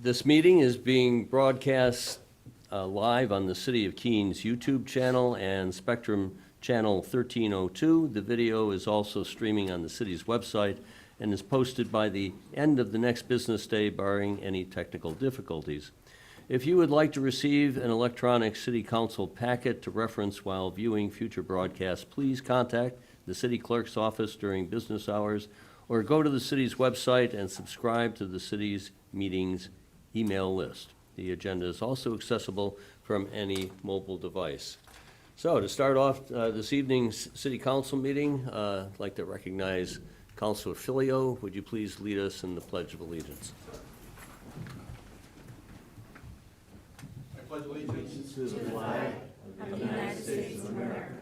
This meeting is being broadcast live on the City of Keene YouTube channel and Spectrum Channel 1302. The video is also streaming on the city's website and is posted by the end of the next business day, barring any technical difficulties. If you would like to receive an electronic city council packet to reference while viewing future broadcasts, please contact the city clerk's office during business hours or go to the city's website and subscribe to the city's meetings email list. The agenda is also accessible from any mobile device. So to start off this evening's city council meeting, I'd like to recognize Councilor Filio. Would you please lead us in the Pledge of Allegiance? I pledge allegiance to the flag of the United States of America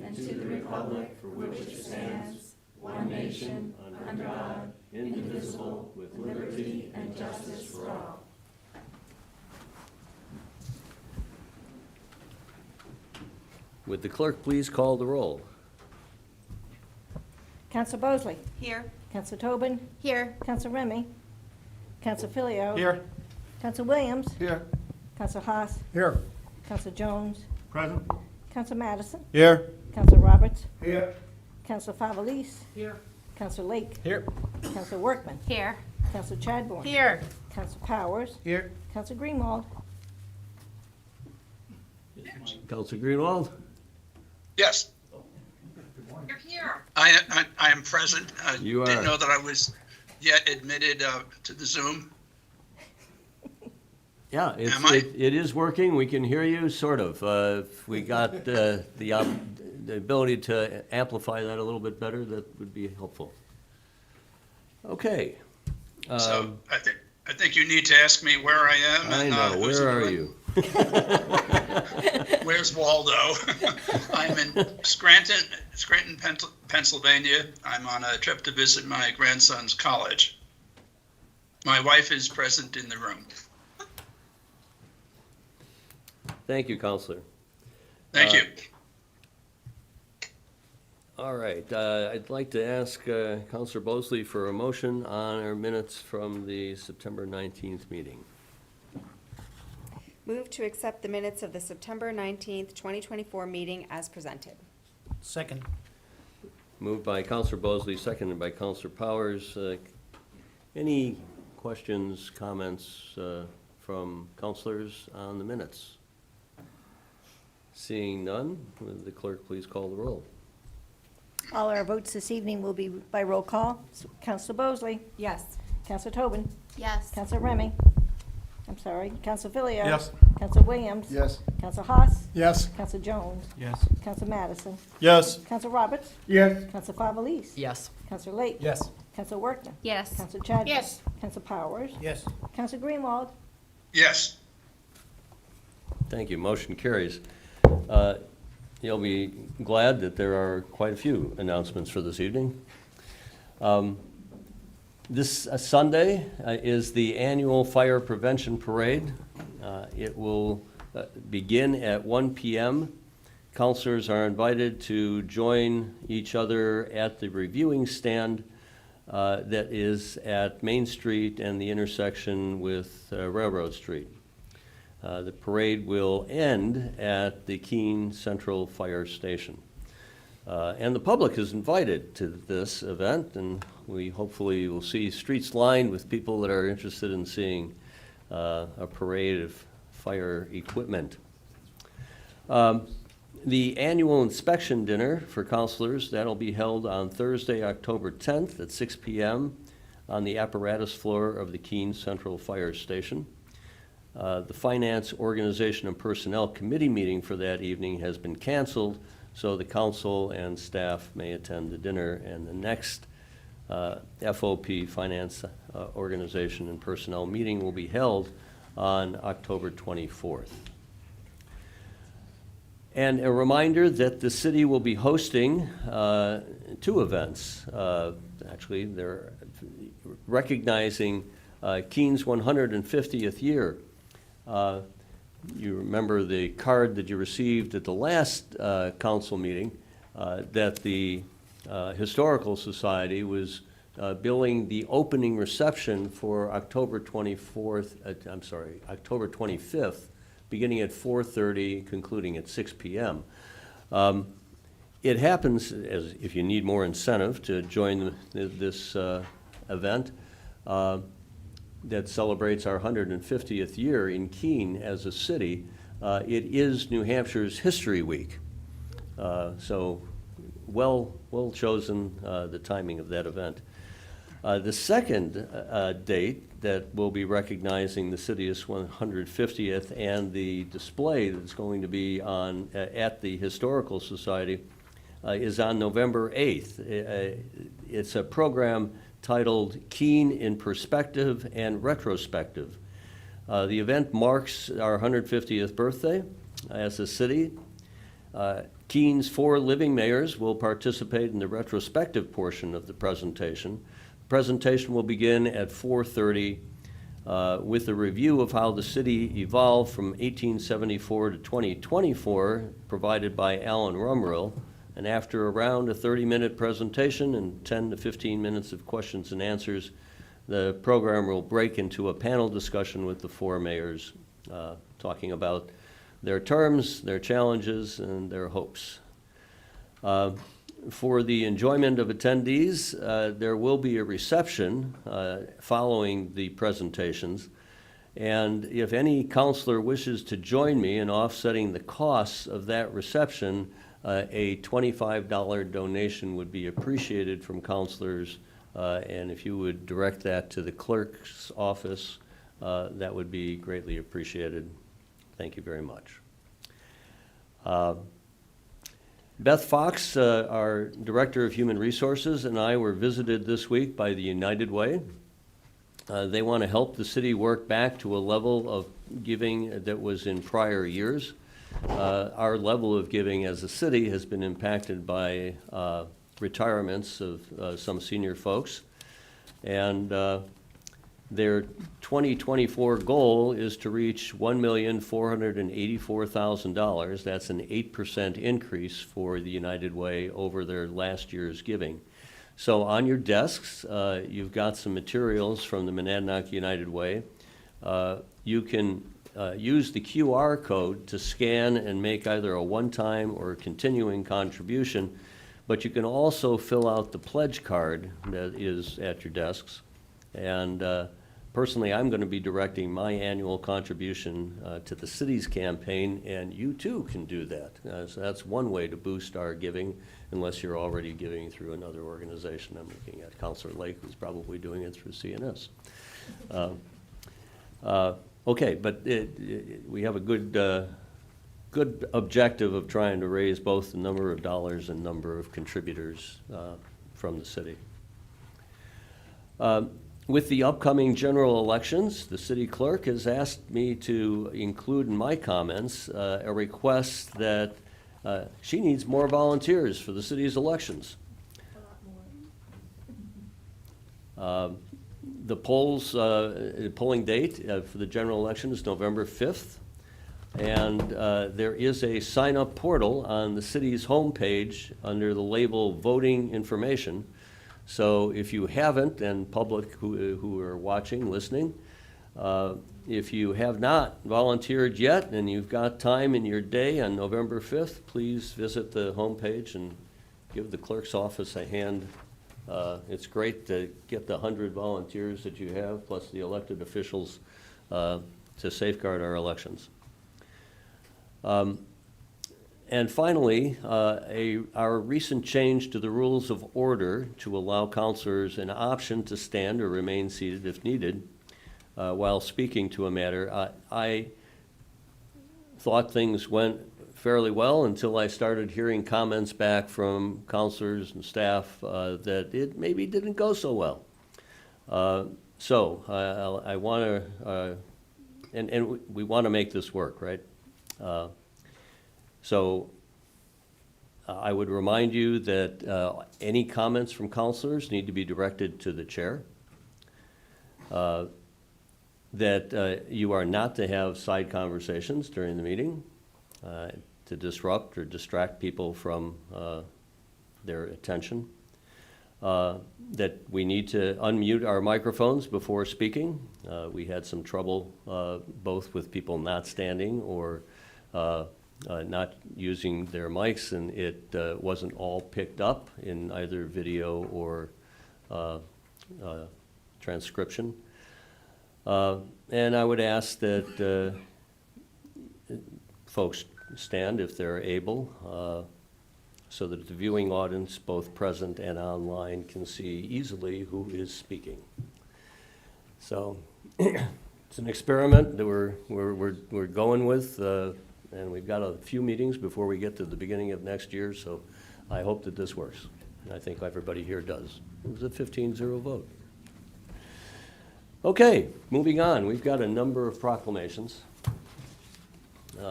and to the republic for which it stands, one nation, under God, indivisible, with liberty and justice for all. Would the clerk please call the roll? Council Bosley. Here. Council Tobin. Here. Council Remy. Council Filio. Here. Council Williams. Here. Council Haas. Here. Council Jones. Present. Council Madison. Here. Council Roberts. Here. Council Favalise. Here. Council Lake. Here. Council Workman. Here. Council Chadbourne. Here. Council Powers. Here. Council Greenwald. Councilor Greenwald? Yes. You're here. I am present. I You are. didn't know that I was yet admitted to the Zoom. Yeah, Am I? it is working. We can hear you, sort of. If we got the ability to amplify that a little bit better, that would be helpful. Okay. So I think you need to ask me where I am. I and, know. who's Where in the are room. you? Where's Waldo? I'm in Scranton, Pennsylvania. I'm on a trip to visit my grandson's college. My wife is present in the room. Thank you, Counselor. Thank you. All right. I'd like to ask Counselor Bosley for a motion on our minutes from the September 19th meeting. Move to accept the minutes of the September 19th, 2024 meeting as presented. Second. Moved by Counselor Bosley, seconded by Counselor Powers. Any questions, comments from counselors on the minutes? Seeing none, would the clerk please call the roll? All our votes this evening will be by roll call. Council Bosley. Yes. Council Tobin. Yes. Council Remy. I'm sorry. Council Filio. Yes. Council Williams. Yes. Council Haas. Yes. Council Jones. Yes. Council Madison. Yes. Council Roberts. Yes. Council Favalise. Yes. Council Lake. Yes. Council Workman. Yes. Council Chadbourne. Yes. Council Powers. Yes. Council Greenwald. Yes. Thank you. Motion carries. You'll be glad that there are quite a few announcements for this evening. This Sunday is the annual Fire Prevention Parade. It will begin at 1 p.m. Counselors are invited to join each other at the reviewing stand that is at Main Street and the intersection with Railroad Street. The parade will end at the Keene Central Fire Station. And the public is invited to this event, and we hopefully will see streets lined with people that are interested in seeing a parade of fire equipment. The annual inspection dinner for counselors, that'll be held on Thursday, October 10th at 6 p.m. on the apparatus floor of the Keene Central Fire Station. The Finance, Organization, and Personnel Committee meeting for that evening has been canceled, so the council and staff may attend the dinner, and the next FOP, Finance, Organization, and Personnel meeting will be held on October 24th. And a reminder that the city will be hosting two events. Actually, they're recognizing Keene's 150th year. You remember the card that you received at the last council meeting that the Historical Society was billing the opening reception for October 25th, beginning at 4:30, concluding at 6 p.m. It happens, as if you need more incentive to join this event, that celebrates our 150th year in Keene as a city. It is New Hampshire's History Week. So well chosen, the timing of that event. The second date that will be recognizing the city's 150th and the display that's going to be on at the Historical Society is on November 8th. It's a program titled Keene in Perspective and Retrospective. The event marks our 150th birthday as a city. Keene's 4 living mayors will participate in the retrospective portion of the presentation. The presentation will begin at 4:30 with a review of how the city evolved from 1874 to 2024, provided by Alan Rumrill. And after around a 30-minute presentation and 10 to 15 minutes of questions and answers, the program will break into a panel discussion with the 4 mayors, talking about their terms, their challenges, and their hopes. For the enjoyment of attendees, there will be a reception following the presentations. And if any counselor wishes to join me in offsetting the costs of that reception, a $25 donation would be appreciated from counselors. And if you would direct that to the clerk's office, that would be greatly appreciated. Thank you very much. Beth Fox, our Director of Human Resources, and I were visited this week by the United Way. They want to help the city work back to a level of giving that was in prior years. Our level of giving as a city has been impacted by retirements of some senior folks. And their 2024 goal is to reach $1,484,000. That's an 8% increase for the United Way over their last year's giving. So on your desks, you've got some materials from the Monadnock United Way. You can use the QR code to scan and make either a one-time or a continuing contribution, but you can also fill out the pledge card that is at your desks. And personally, I'm going to be directing my annual contribution to the city's campaign, and you too can do that. So that's one way to boost our giving, unless you're already giving through another organization. I'm looking at Councilor Lake, who's probably doing it through CNS. Okay, but we have a good objective of trying to raise both the number of dollars and number of contributors from the city. With the upcoming general elections, the city clerk has asked me to include in my comments a request that she needs more volunteers for the city's elections. The polling date for the general election is November 5th. And there is a sign-up portal on the city's homepage under the label Voting Information. So if you haven't, and public who are watching, listening, if you have not volunteered yet and you've got time in your day on November 5th, please visit the homepage and give the clerk's office a hand. It's great to get the 100 volunteers that you have, plus the elected officials, to safeguard our elections. And finally, our recent change to the rules of order to allow counselors an option to stand or remain seated if needed while speaking to a matter. I thought things went fairly well until I started hearing comments back from counselors and staff that it maybe didn't go so well. So I want to, and we want to make this work, right? So I would remind you that any comments from counselors need to be directed to the chair, that you are not to have side conversations during the meeting to disrupt or distract people from their attention. that we need to unmute our microphones before speaking. We had some trouble both with people not standing or not using their mics, and it wasn't all picked up in either video or transcription. And I would ask that folks stand if they're able, so that the viewing audience, both present and online, can see easily who is speaking. So it's an experiment that we're going with, and we've got a few meetings before we get to the beginning of next year, so I hope that this works. And I think everybody here does. It was a 15-0 vote. Okay, moving on. We've got a number of proclamations.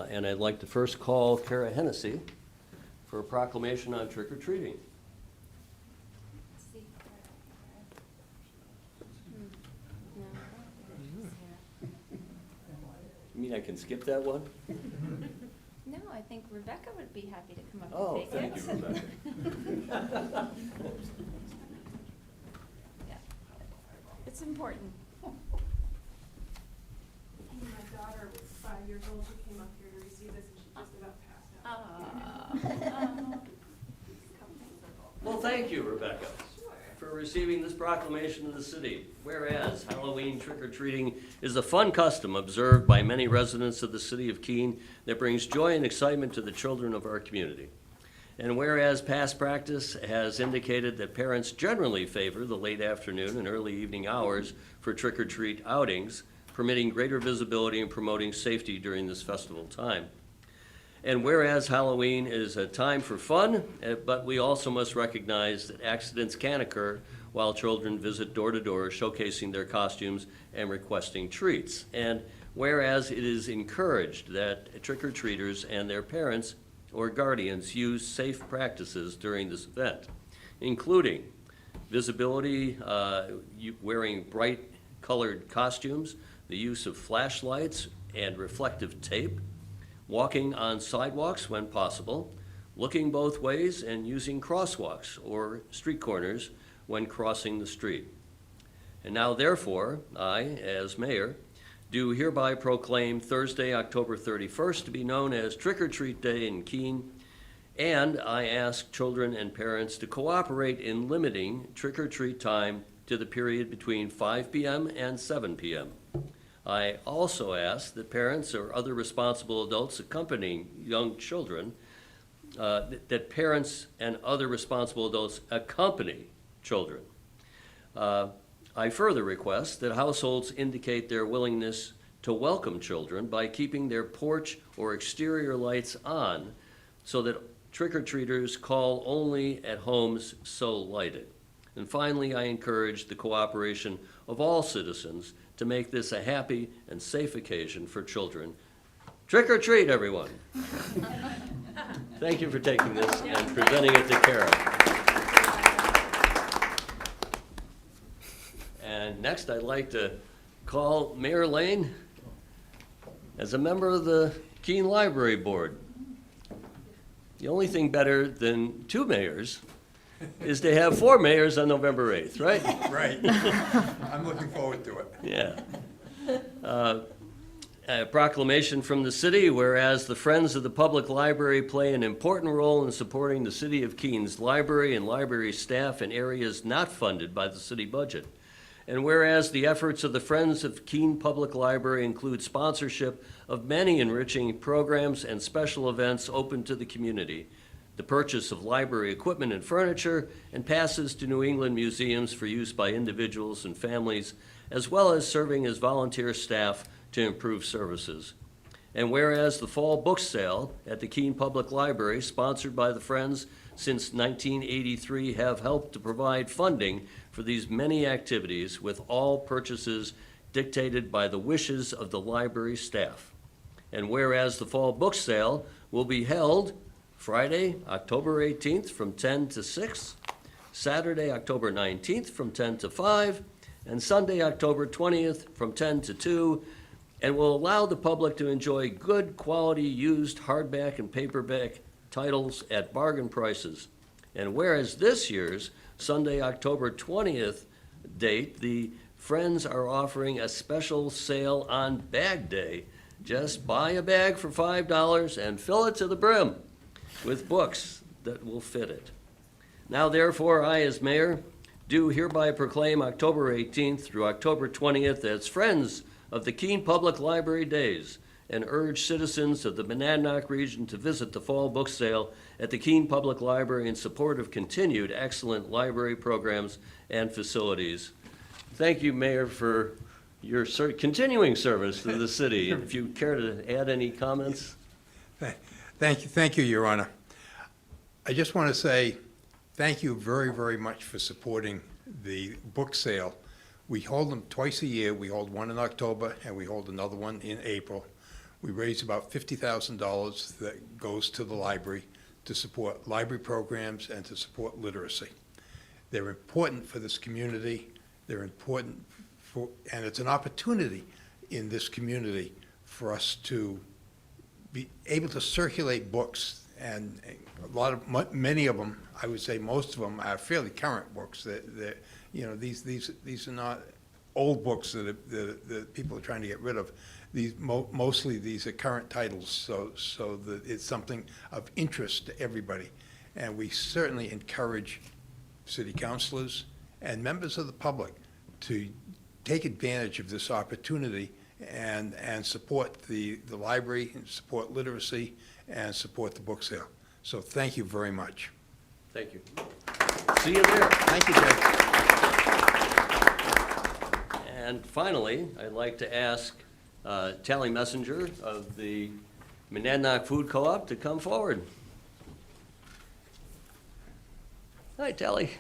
And I'd like to first call Kara Hennessy for a proclamation on trick-or-treating. You mean I can skip that one? No, I think Rebecca would be happy to come up Oh, and take it. thank you, Rebecca. Yeah. It's important. My daughter was 5 years old, she came up here to receive this, and she just about passed out. Well, thank you, Rebecca, for receiving this proclamation of the city. Whereas Halloween trick-or-treating is a fun custom observed by many residents of the city of Keene that brings joy and excitement to the children of our community. And whereas past practice has indicated that parents generally favor the late afternoon and early evening hours for trick-or-treat outings, permitting greater visibility and promoting safety during this festival time. And whereas Halloween is a time for fun, but we also must recognize that accidents can occur while children visit door to door, showcasing their costumes and requesting treats. And whereas it is encouraged that trick-or-treaters and their parents or guardians use safe practices during this event, including visibility, wearing bright colored costumes, the use of flashlights and reflective tape, walking on sidewalks when possible, looking both ways, and using crosswalks or street corners when crossing the street. And now, therefore, I, as mayor, do hereby proclaim Thursday, October 31st to be known as Trick-or-Treat Day in Keene, and I ask children and parents to cooperate in limiting trick-or-treat time to the period between 5 p.m. and 7 p.m. I also ask that parents or other responsible adults accompanying young children, that parents and other responsible adults accompany children. I further request that households indicate their willingness to welcome children by keeping their porch or exterior lights on so that trick-or-treaters call only at homes so lighted. And finally, I encourage the cooperation of all citizens to make this a happy and safe occasion for children. Trick or treat, everyone. Thank you for taking this and presenting it to Kara. And next, I'd like to call Mayor Lane as a member of the Keene Library Board. The only thing better than 2 mayors is to have 4 mayors on November 8th, right? Right. I'm looking forward to it. Yeah. A proclamation from the city, whereas the Friends of the Public Library play an important role in supporting the City of Keene's library and library staff in areas not funded by the city budget. And whereas the efforts of the Friends of Keene Public Library include sponsorship of many enriching programs and special events open to the community, the purchase of library equipment and furniture, and passes to New England museums for use by individuals and families, as well as serving as volunteer staff to improve services. And whereas the fall book sale at the Keene Public Library, sponsored by the Friends since 1983, have helped to provide funding for these many activities, with all purchases dictated by the wishes of the library staff. And whereas the fall book sale will be held Friday, October 18th from 10 to 6, Saturday, October 19th from 10 to 5, and Sunday, October 20th from 10 to 2, and will allow the public to enjoy good quality used hardback and paperback titles at bargain prices. And whereas this year's Sunday, October 20th date, the Friends are offering a special sale on Bag Day. Just buy a bag for $5 and fill it to the brim with books that will fit it. Now therefore, I as mayor do hereby proclaim October 18th through October 20th as Friends of the Keene Public Library Days, and urge citizens of the Monadnock region to visit the fall book sale at the Keene Public Library in support of continued excellent library programs and facilities. Thank you, Mayor, for your continuing service to the city. If you care to add any comments? Thank you, Your Honor. I just want to say thank you very, very much for supporting the book sale. We hold them twice a year. We hold one in October, and we hold another one in April. We raise about $50,000 that goes to the library to support library programs and to support literacy. They're important for this community. They're important for, and it's an opportunity in this community for us to be able to circulate books, and many of them, I would say most of them, are fairly current books. That you know, these are not old books that people are trying to get rid of. Mostly these are current titles, so that it's something of interest to everybody. And we certainly encourage city councilors and members of the public to take advantage of this opportunity and support the library, and support literacy, and support the book sale. So thank you very much. Thank you. See you there. Thank you, Jay. And finally, I'd like to ask Tally Messenger of the Monadnock Food Co-op to come forward. Hi, Tally.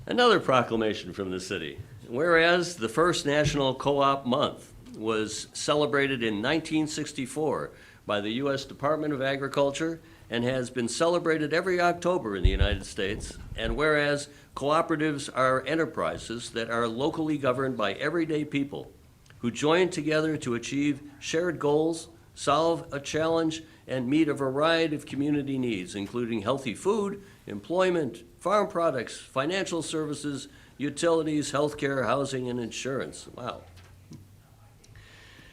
Another proclamation from the city. Whereas the first National Co-op Month was celebrated in 1964 by the U.S. Department of Agriculture and has been celebrated every October in the United States, and whereas cooperatives are enterprises that are locally governed by everyday people who join together to achieve shared goals, solve a challenge, and meet a variety of community needs, including healthy food, employment, farm products, financial services, utilities, healthcare, housing, and insurance. Wow.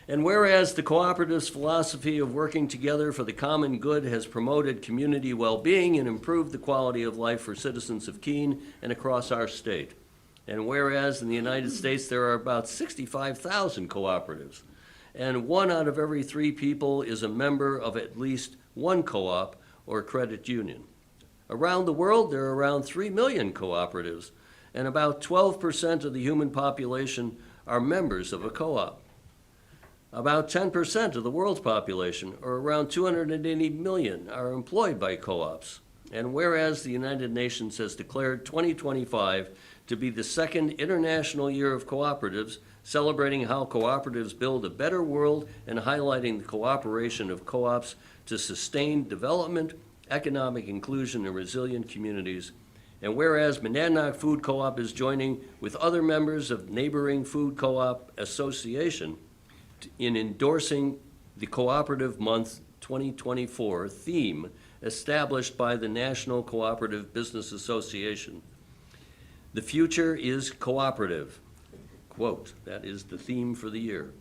And whereas the cooperative's philosophy of working together for the common good has promoted community well-being and improved the quality of life for citizens of Keene and across our state. And whereas in the United States there are about 65,000 cooperatives, and 1 out of every 3 people is a member of at least one co-op or credit union. Around the world, there are around 3 million cooperatives, and about 12% of the human population are members of a co-op. About 10% of the world's population, or around 280 million, are employed by co-ops. And whereas the United Nations has declared 2025 to be the second International Year of Cooperatives, celebrating how cooperatives build a better world and highlighting the cooperation of co-ops to sustain development, economic inclusion, and resilient communities. And whereas Monadnock Food Co-op is joining with other members of neighboring Food Co-op Association in endorsing the Cooperative Month 2024 theme established by the National Cooperative Business Association. The future is cooperative. Quote, that is the theme for the year.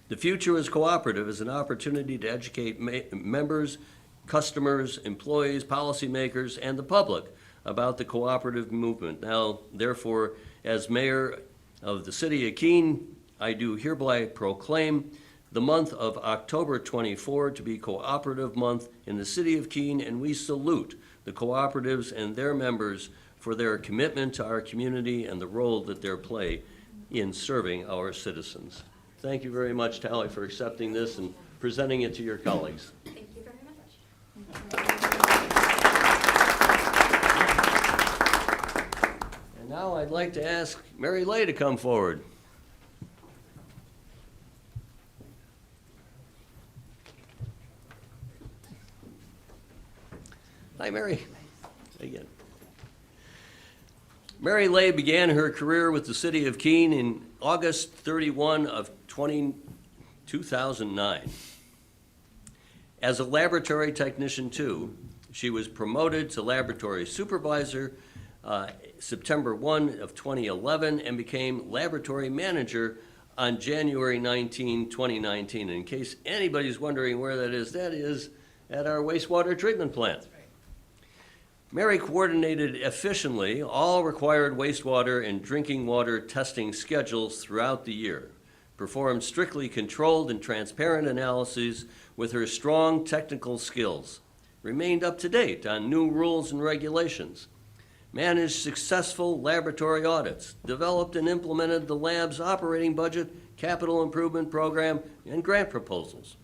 The future is cooperative is an opportunity to educate members, customers, employees, policymakers, and the public about the cooperative movement. Now, therefore, as mayor of the city of Keene, I do hereby proclaim the month of October 24 to be Cooperative Month in the city of Keene, and we salute the cooperatives and their members for their commitment to our community and the role that they play in serving our citizens. Thank you very much, Tally, for accepting this and presenting it to your colleagues. Thank you very much. And now I'd like to ask Mary Lay to come forward. Hi, Mary. Again. Mary Lay began her career with the city of Keene in August 31 of 2009. As a laboratory technician too, she was promoted to laboratory supervisor September 1 of 2011 and became laboratory manager on January 19, 2019. In case anybody's wondering where that is at our wastewater treatment plant. Mary coordinated efficiently all required wastewater and drinking water testing schedules throughout the year, performed strictly controlled and transparent analyses with her strong technical skills, remained up to date on new rules and regulations, managed successful laboratory audits, developed and implemented the lab's operating budget, capital improvement program, and grant proposals.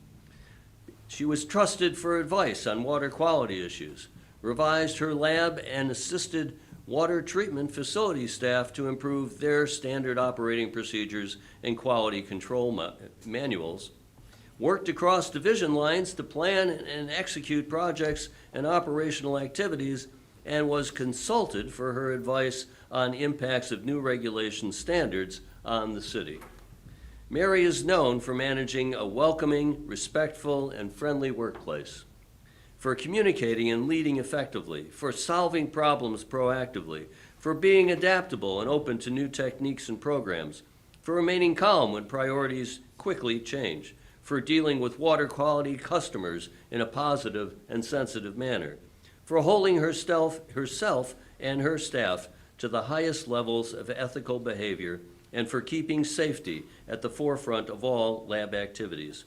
She was trusted for advice on water quality issues, revised her lab, and assisted water treatment facility staff to improve their standard operating procedures and quality control manuals, worked across division lines to plan and execute projects and operational activities, and was consulted for her advice on impacts of new regulation standards on the city. Mary is known for managing a welcoming, respectful, and friendly workplace, for communicating and leading effectively, for solving problems proactively, for being adaptable and open to new techniques and programs, for remaining calm when priorities quickly change, for dealing with water quality customers in a positive and sensitive manner, for holding herself and her staff to the highest levels of ethical behavior, and for keeping safety at the forefront of all lab activities.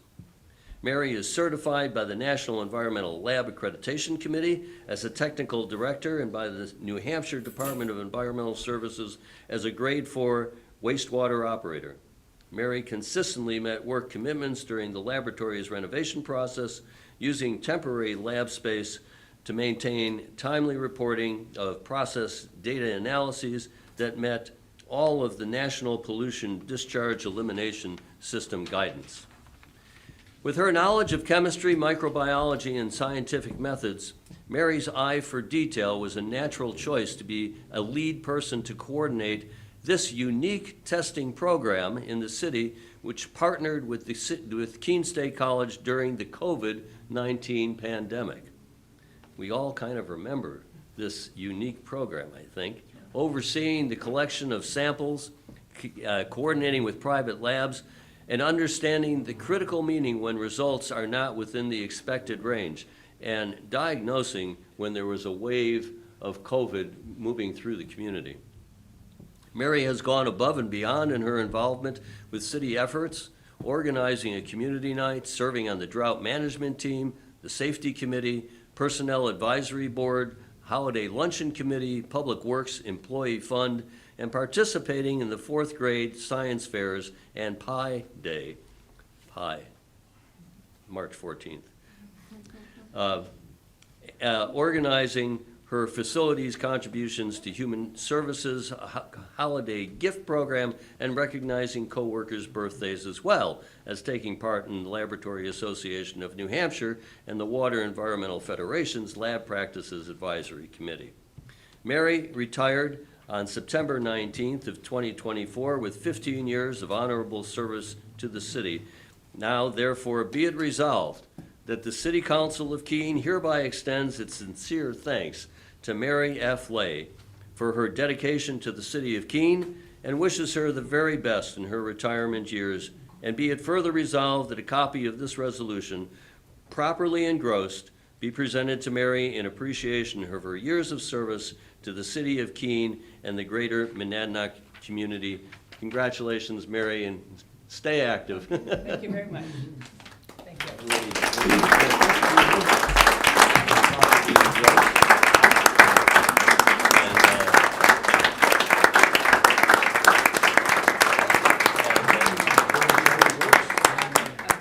Mary is certified by the National Environmental Lab Accreditation Committee as a technical director and by the New Hampshire Department of Environmental Services as a grade 4 wastewater operator. Mary consistently met work commitments during the laboratory's renovation process, using temporary lab space to maintain timely reporting of process data analyses that met all of the National Pollution Discharge Elimination System guidance. With her knowledge of chemistry, microbiology, and scientific methods, Mary's eye for detail was a natural choice to be a lead person to coordinate this unique testing program in the city, which partnered with Keene State College during the COVID-19 pandemic. We all kind of remember this unique program, I think, overseeing the collection of samples, coordinating with private labs, and understanding the critical meaning when results are not within the expected range, and diagnosing when there was a wave of COVID moving through the community. Mary has gone above and beyond in her involvement with city efforts, organizing a community night, serving on the drought management team, the safety committee, personnel advisory board, holiday luncheon committee, public works employee fund, and participating in the 4th grade science fairs and Pi Day, March 14th. Organizing her facilities contributions to human services, holiday gift program, and recognizing co-workers' birthdays, as well as taking part in the Laboratory Association of New Hampshire and the Water Environmental Federation's Lab Practices Advisory Committee. Mary retired on September 19th of 2024 with 15 years of honorable service to the city. Now, therefore, be it resolved that the City Council of Keene hereby extends its sincere thanks to Mary F. Lay for her dedication to the City of Keene and wishes her the very best in her retirement years, and be it further resolved that a copy of this resolution, properly engrossed, be presented to Mary in appreciation of her years of service to the City of Keene and the greater Monadnock community. Congratulations, Mary, and stay active. Thank you very much. Thank you.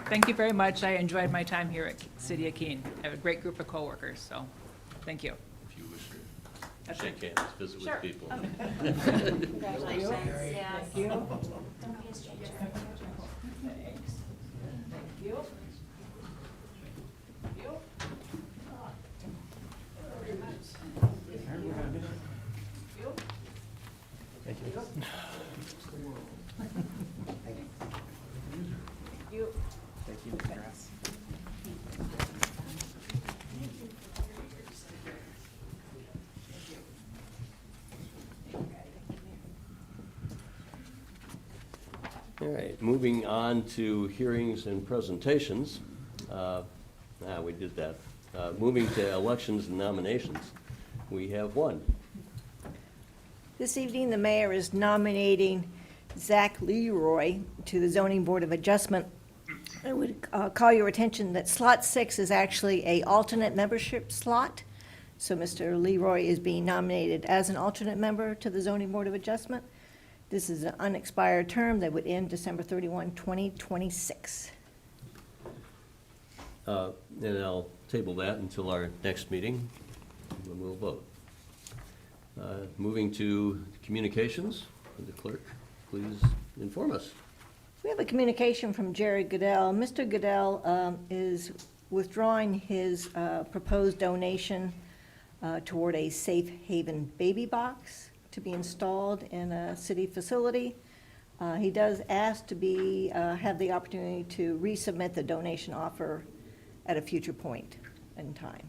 Thank you very much. I enjoyed my time here at City of Keene. I have a great group of coworkers, so thank you. If you wish to shake hands, visit with people. Congratulations. Yes. Thank you. Don't be a stranger. Thanks. Thank you. Thank you. Thank you. All right, moving on to hearings and presentations. We did that. Moving to elections and nominations, we have one. This evening, the mayor is nominating Zach Leroy to the Zoning Board of Adjustment. I would call your attention that slot 6 is actually a alternate membership slot. So Mr. Leroy is being nominated as an alternate member to the Zoning Board of Adjustment. This is an unexpired term that would end December 31, 2026. And I'll table that until our next meeting, when we'll vote. Moving to communications, would the clerk please inform us? We have a communication from Jerry Goodell. Mr. Goodell is withdrawing his proposed donation toward a safe haven baby box to be installed in a city facility. He does ask to be, have the opportunity to resubmit the donation offer at a future point in time.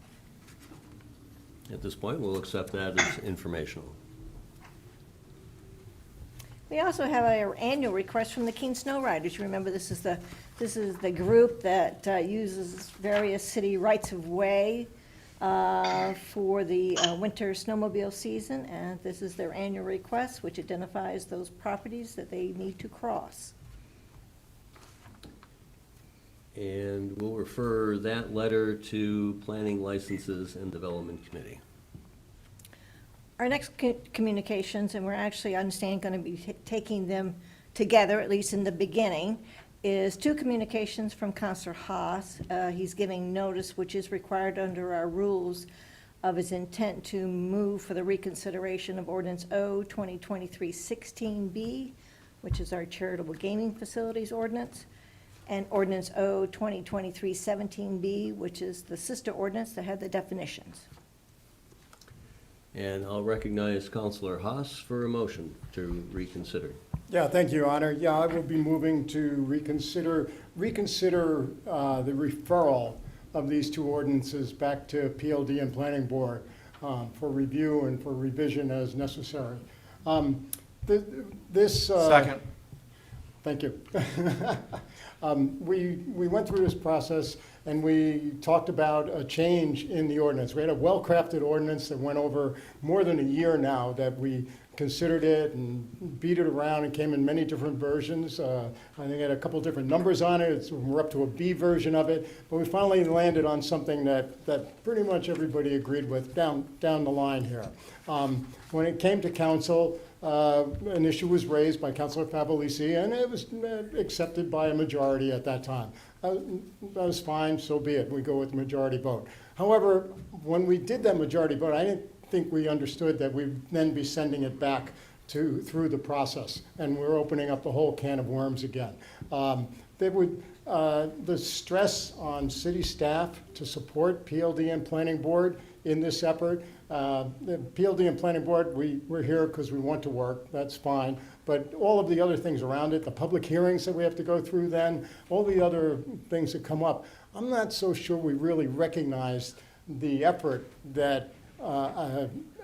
At this point, we'll accept that as informational. We also have our annual request from the Keene Snow Riders. You remember, this is the group that uses various city rights-of-way for the winter snowmobile season, and this is their annual request, which identifies those properties that they need to cross. And we'll refer that letter to Planning, Licenses, and Development Committee. Our next communications, and we're actually, I understand, going to be taking them together, at least in the beginning, is 2 communications from Counselor Haas. He's giving notice, which is required under our rules, of his intent to move for the reconsideration of Ordinance O 2023-16B, which is our charitable gaming facilities ordinance, and Ordinance O 2023-17B, which is the sister ordinance that had the definitions. And I'll recognize Counselor Haas for a motion to reconsider. Yeah, thank you, Your Honor. Yeah, I will be moving to reconsider the referral of these 2 ordinances back to PLD and Planning Board for review and for revision as necessary. Second. Thank you. We went through this process and we talked about a change in the ordinance. We had a well-crafted ordinance that went over more than a year now, that we considered it and beat it around and came in many different versions. I think it had a couple different numbers on it. We're up to a B version of it, but we finally landed on something that pretty much everybody agreed with down the line here. When it came to council, an issue was raised by Councilor Favolisi, and it was accepted by a majority at that time. That was fine, so be it. We go with the majority vote. However, when we did that majority vote, I didn't think we understood that we'd then be sending it back through the process, and we're opening up the whole can of worms again. The stress on city staff to support PLD and Planning Board in this effort. The PLD and Planning Board, we're here because we want to work, that's fine. But all of the other things around it, the public hearings that we have to go through then, all the other things that come up, I'm not so sure we really recognize the effort that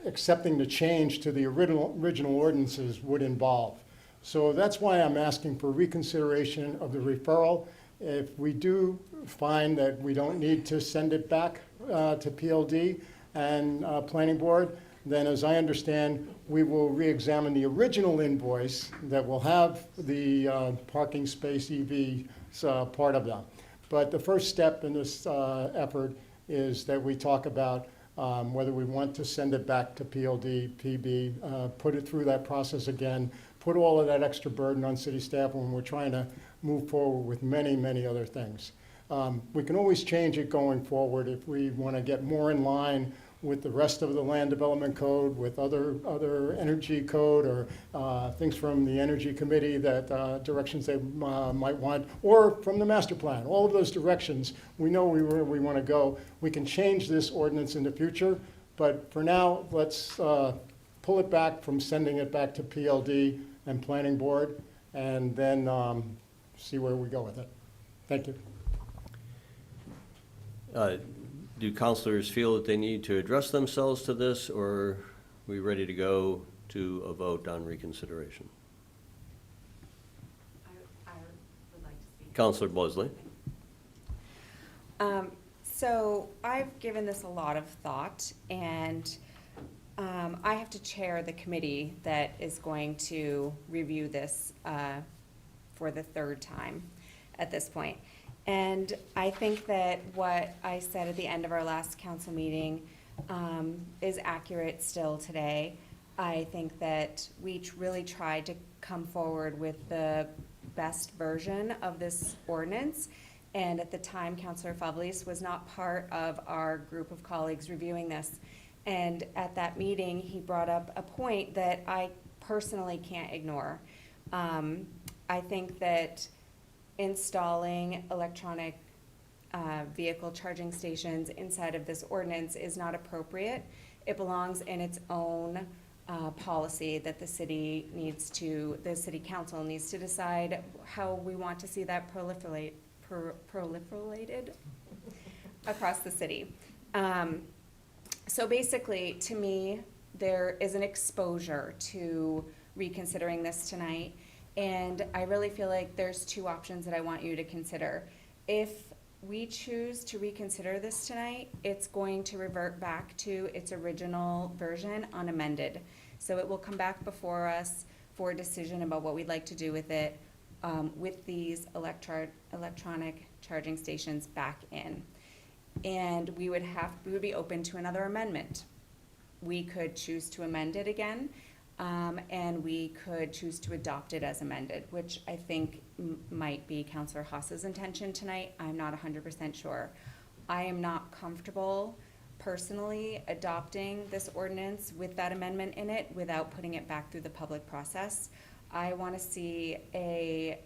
accepting the change to the original ordinances would involve. So that's why I'm asking for reconsideration of the referral. If we do find that we don't need to send it back to PLD and Planning Board, then as I understand, we will re-examine the original invoice that will have the parking space EV part of them. But the first step in this effort is that we talk about whether we want to send it back to PLD, PB, put it through that process again, put all of that extra burden on city staff when we're trying to move forward with many, many other things. We can always change it going forward if we want to get more in line with the rest of the land development code, with other energy code, or things from the energy committee, that directions they might want, or from the master plan. All of those directions, we know where we want to go. We can change this ordinance in the future, but for now, let's pull it back from sending it back to PLD and Planning Board, and then see where we go with it. Thank you. Do councilors feel that they need to address themselves to this, or are we ready to go to a vote on reconsideration? I Counselor Bosley? So I've given this a lot of thought, and I have to chair the committee that is going to review this for the third time at this point. And I think that what I said at the end of our last council meeting is accurate still today. I think that we really tried to come forward with the best version of this ordinance. And at the time, Councillor Favlis was not part of our group of colleagues reviewing this. And at that meeting, he brought up a point that I personally can't ignore. I think that installing electronic vehicle charging stations inside of this ordinance is not appropriate. It belongs in its own policy that the city council needs to decide how we want to see that proliferated across the city. So basically, to me, there is an exposure to reconsidering this tonight, and I really feel like there's two options that I want you to consider. If we choose to reconsider this tonight, it's going to revert back to its original version unamended. So it will come back before us for a decision about what we'd like to do with it, with these electronic charging stations back in. And we would be open to another amendment. We could choose to amend it again, and we could choose to adopt it as amended, which I think might be Councillor Haas's intention tonight. I'm not 100% sure. I am not comfortable personally adopting this ordinance with that amendment in it without putting it back through the public process. I want to see I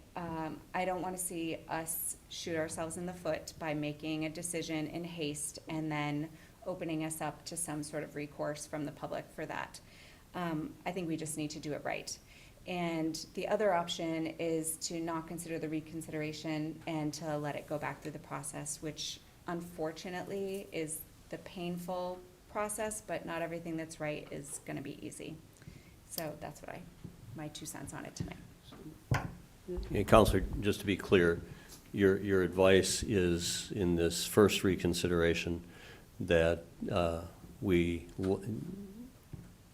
don't want to see us shoot ourselves in the foot by making a decision in haste and then opening us up to some sort of recourse from the public for that. I think we just need to do it right. And the other option is to not consider the reconsideration and to let it go back through the process, which unfortunately is the painful process, but not everything that's right is going to be easy. So that's what my 2 cents on it tonight. Yeah, Counselor, just to be clear, your advice is in this first reconsideration that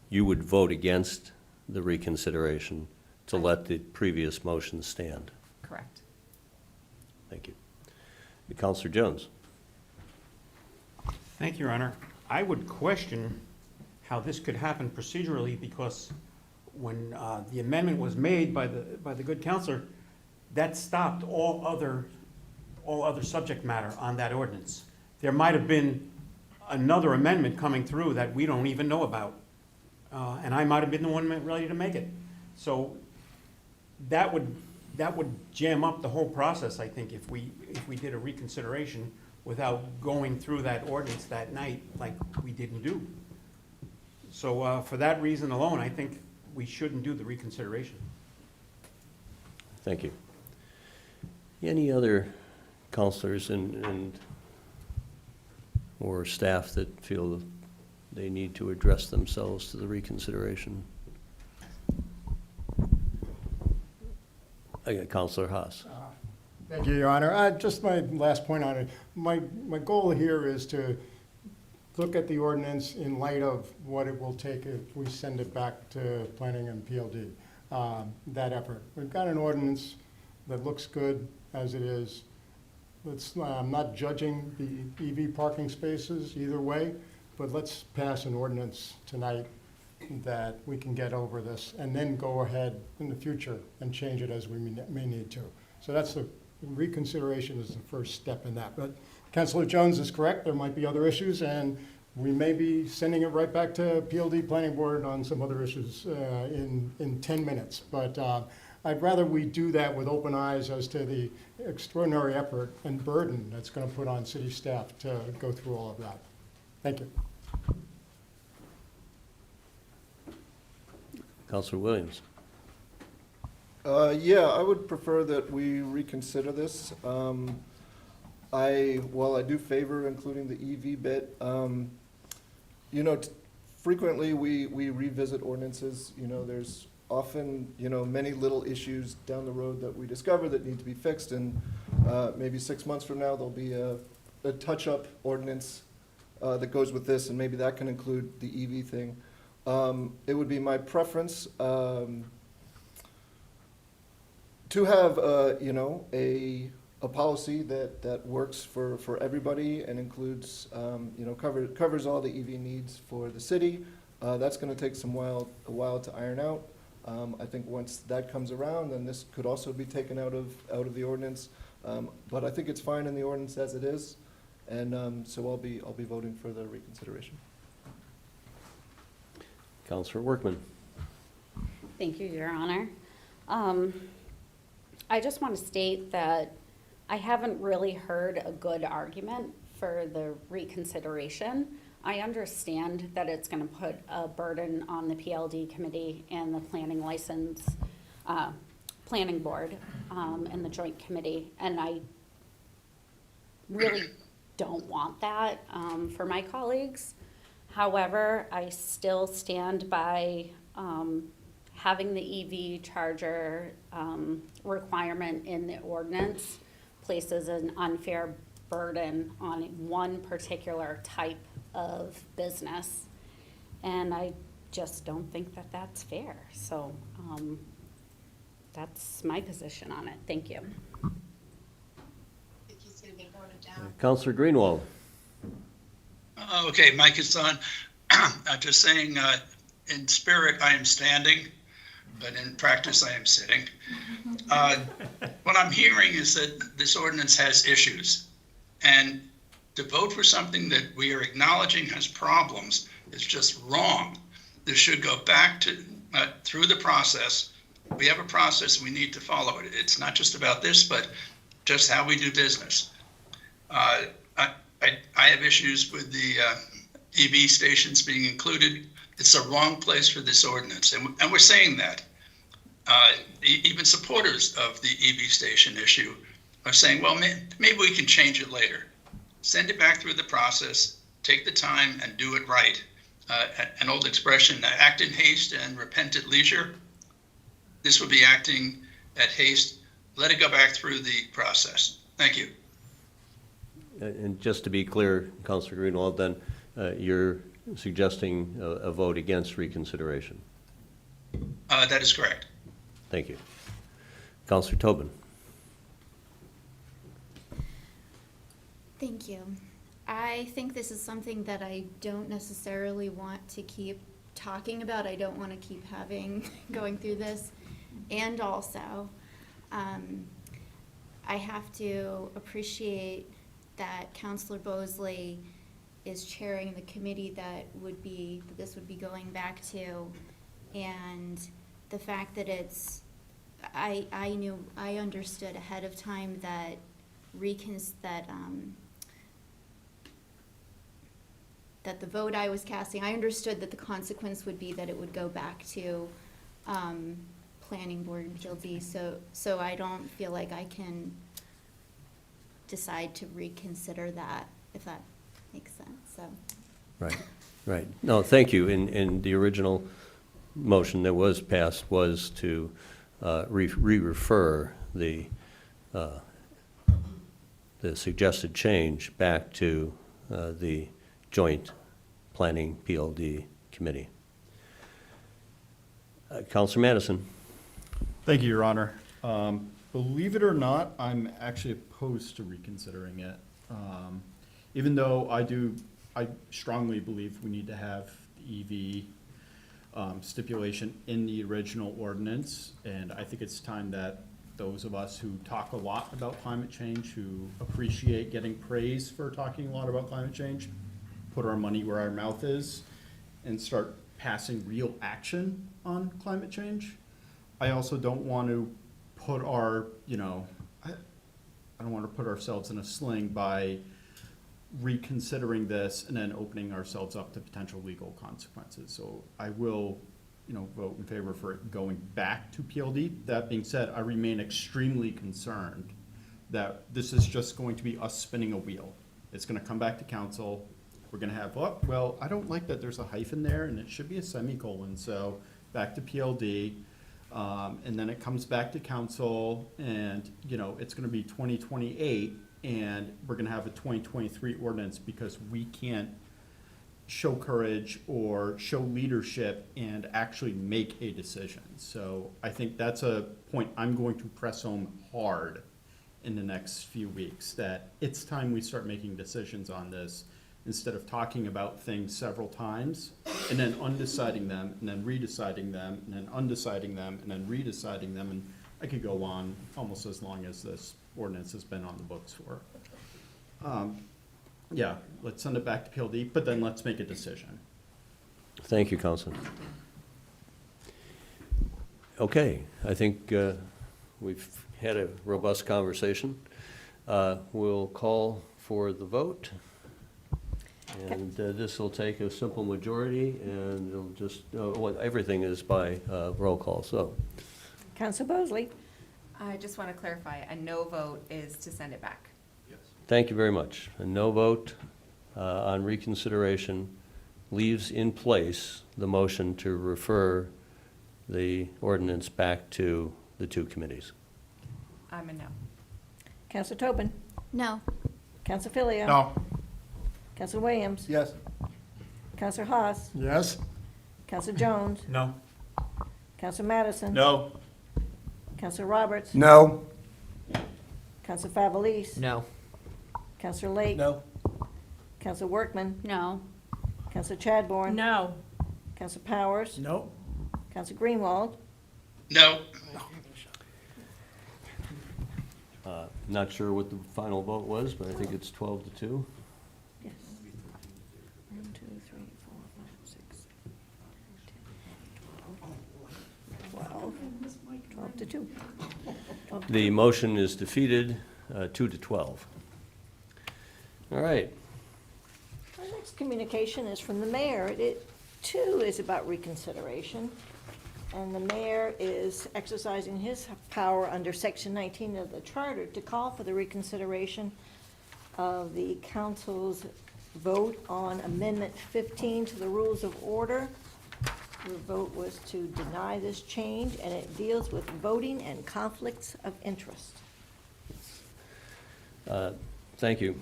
you would vote against the reconsideration to let the previous motion stand. Correct. Thank you. Counselor Jones. Thank you, Your Honor. I would question how this could happen procedurally, because when the amendment was made by the good counselor, that stopped all other subject matter on that ordinance. There might have been another amendment coming through that we don't even know about, and I might have been the one ready to make it. So that would jam up the whole process, I think, if we did a reconsideration without going through that ordinance that night like we didn't do. So for that reason alone, I think we shouldn't do the reconsideration. Thank you. Any other counselors and or staff that feel they need to address themselves to the reconsideration? Counselor Haas. Thank you, Your Honor. Just my last point on it. My goal here is to look at the ordinance in light of what it will take if we send it back to planning and PLD, that effort. We've got an ordinance that looks good as it is. I'm not judging the EV parking spaces either way, but let's pass an ordinance tonight that we can get over this and then go ahead in the future and change it as we may need to. So that's the reconsideration is the first step in that. But Councilor Jones is correct. There might be other issues, and we may be sending it right back to PLD Planning Board on some other issues in 10 minutes. But I'd rather we do that with open eyes as to the extraordinary effort and burden that's going to put on city staff to go through all of that. Thank you. Counselor Williams. Yeah, I would prefer that we reconsider this. While I do favor including the EV bit, frequently we revisit ordinances. There's often, you know, many little issues down the road that we discover that need to be fixed, and maybe 6 months from now, there'll be a touch-up ordinance that goes with this, and maybe that can include the EV thing. It would be my preference to have, you know, a policy that works for everybody and includes, you know, covers all the EV needs for the city. That's gonna take a while to iron out. I think once that comes around, then this could also be taken out of the ordinance. But I think it's fine in the ordinance as it is, and so I'll be voting for the reconsideration. Counselor Workman. Thank you, Your Honor. I just want to state that I haven't really heard a good argument for the reconsideration. I understand that it's going to put a burden on the PLD committee and the planning license, planning board, and the joint committee, and I really don't want that for my colleagues. However, I still stand by having the EV charger requirement in the ordinance places an unfair burden on one particular type of business. And I just don't think that that's fair. So that's my position on it. Thank you. Counselor Greenwald. Okay, mic is on. I'm just saying, in spirit, I am standing, but in practice, I am sitting. What I'm hearing is that this ordinance has issues, and to vote for something that we are acknowledging has problems is just wrong. This should go back to through the process. We have a process, we need to follow it. It's not just about this, but just how we do business. I have issues with the EV stations being included. It's the wrong place for this ordinance, and we're saying that. Even supporters of the EV station issue are saying, well, maybe we can change it later. Send it back through the process, take the time and do it right. An old expression, act in haste and repent at leisure. This would be acting at haste. Let it go back through the process. Thank you. And just to be clear, Counselor Greenwald, then you're suggesting a vote against reconsideration. That is correct. Thank you. Counselor Tobin. Thank you. I think this is something that I don't necessarily want to keep talking about. I don't want to keep going through this. And also, I have to appreciate that Counselor Bosley is chairing the committee that this would be going back to, and the fact that I understood ahead of time that that the vote I was casting, I understood that the consequence would be that it would go back to planning board and PLD, so I don't feel like I can decide to reconsider that, if that makes sense, so. Right. No, thank you. In the original motion that was passed was to re-refer the suggested change back to the joint planning PLD committee. Counselor Madison. Thank you, Your Honor. Believe it or not, I'm actually opposed to reconsidering it. Even though I strongly believe we need to have the EV stipulation in the original ordinance, and I think it's time that those of us who talk a lot about climate change, who appreciate getting praise for talking a lot about climate change, put our money where our mouth is and start passing real action on climate change. I also don't want to put our, I don't want to put ourselves in a sling by reconsidering this and then opening ourselves up to potential legal consequences. So I will, vote in favor for it going back to PLD. That being said, I remain extremely concerned that this is just going to be us spinning a wheel. It's going to come back to council. We're going to have, well, I don't like that there's a hyphen there and it should be a semicolon. So back to PLD. And then it comes back to council and, you know, it's gonna be 2028 and we're gonna have a 2023 ordinance because we can't show courage or show leadership and actually make a decision. So I think that's a point I'm going to press home hard in the next few weeks, that it's time we start making decisions on this instead of talking about things several times and then undeciding them and then redeciding them and then undeciding them and then redeciding them. And I could go on almost as long as this ordinance has been on the books for. Yeah, let's send it back to PLD, but then let's make a decision. Thank you, Councilman. Okay, I think we've had a robust conversation. We'll call for the vote. And this will take a simple majority, and it'll just, well, everything is by roll call, so. Council Bosley? I just want to clarify, a no vote is to send it back. Thank you very much. A no vote on reconsideration leaves in place the motion to refer the ordinance back to the two committees. I'm a no. Council Tobin? No. Council Filio? No. Council Williams? Yes. Council Haas? Yes? Council Jones? No. Council Madison? No. Council Roberts? No. Council Favelis? No. Council Lake? No. Council Workman? No. Council Chadbourne? No. Council Powers? No. Council Greenwald? No, Not sure what the final vote was, but I think it's 12 to 2. Yes. 1, 2, 3, 4, 5, 6, 12 to 2. 12 to The 2. motion is defeated, 2 to 12. All right. Our next communication is from the mayor. It too is about reconsideration. And the mayor is exercising his power under Section 19 of the Charter to call for the reconsideration of the council's vote on Amendment 15 to the Rules of Order. Your vote was to deny this change, and it deals with voting and conflicts of interest. Thank you.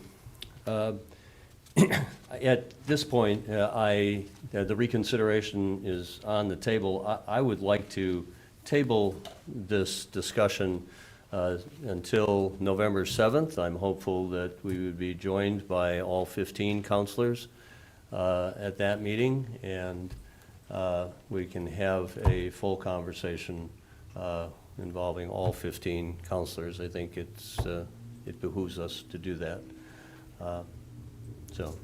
At this point, the reconsideration is on the table. I would like to table this discussion until November 7th. I'm hopeful that we would be joined by all 15 counselors at that meeting, and we can have a full conversation involving all 15 counselors. I think it behooves us to do that. So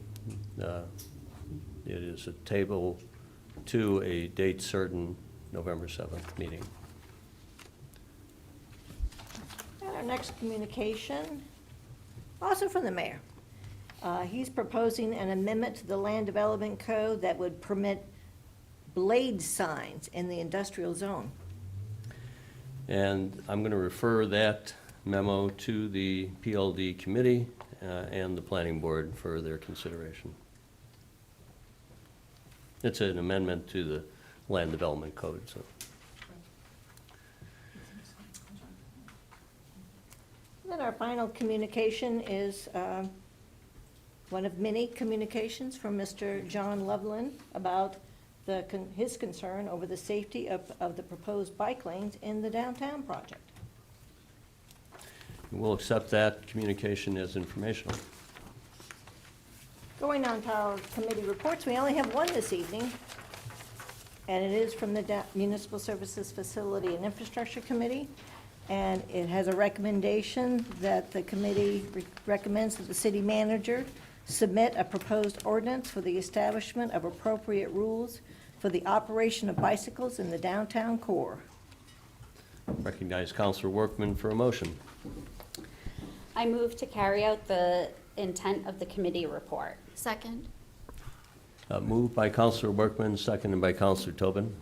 it is a table to a date certain, November 7th meeting. And our next communication, also from the mayor. He's proposing an amendment to the Land Development Code that would permit blade signs in the industrial zone. And I'm going to refer that memo to the PLD committee and the planning board for their consideration. It's an amendment to the Land Development Code, so. Then our final communication is one of many communications from Mr. John Loveland about his concern over the safety of the proposed bike lanes in the downtown project. We'll accept that communication as informational. Going on to our committee reports, we only have one this evening, and it is from the Municipal Services Facility and Infrastructure Committee, and it has a recommendation that the committee recommends that the city manager submit a proposed ordinance for the establishment of appropriate rules for the operation of bicycles in the downtown core. Recognize Councilor Workman for a motion. I move to carry out the intent of the committee report. Second. Moved by Councilor Workman, seconded by Councilor Tobin.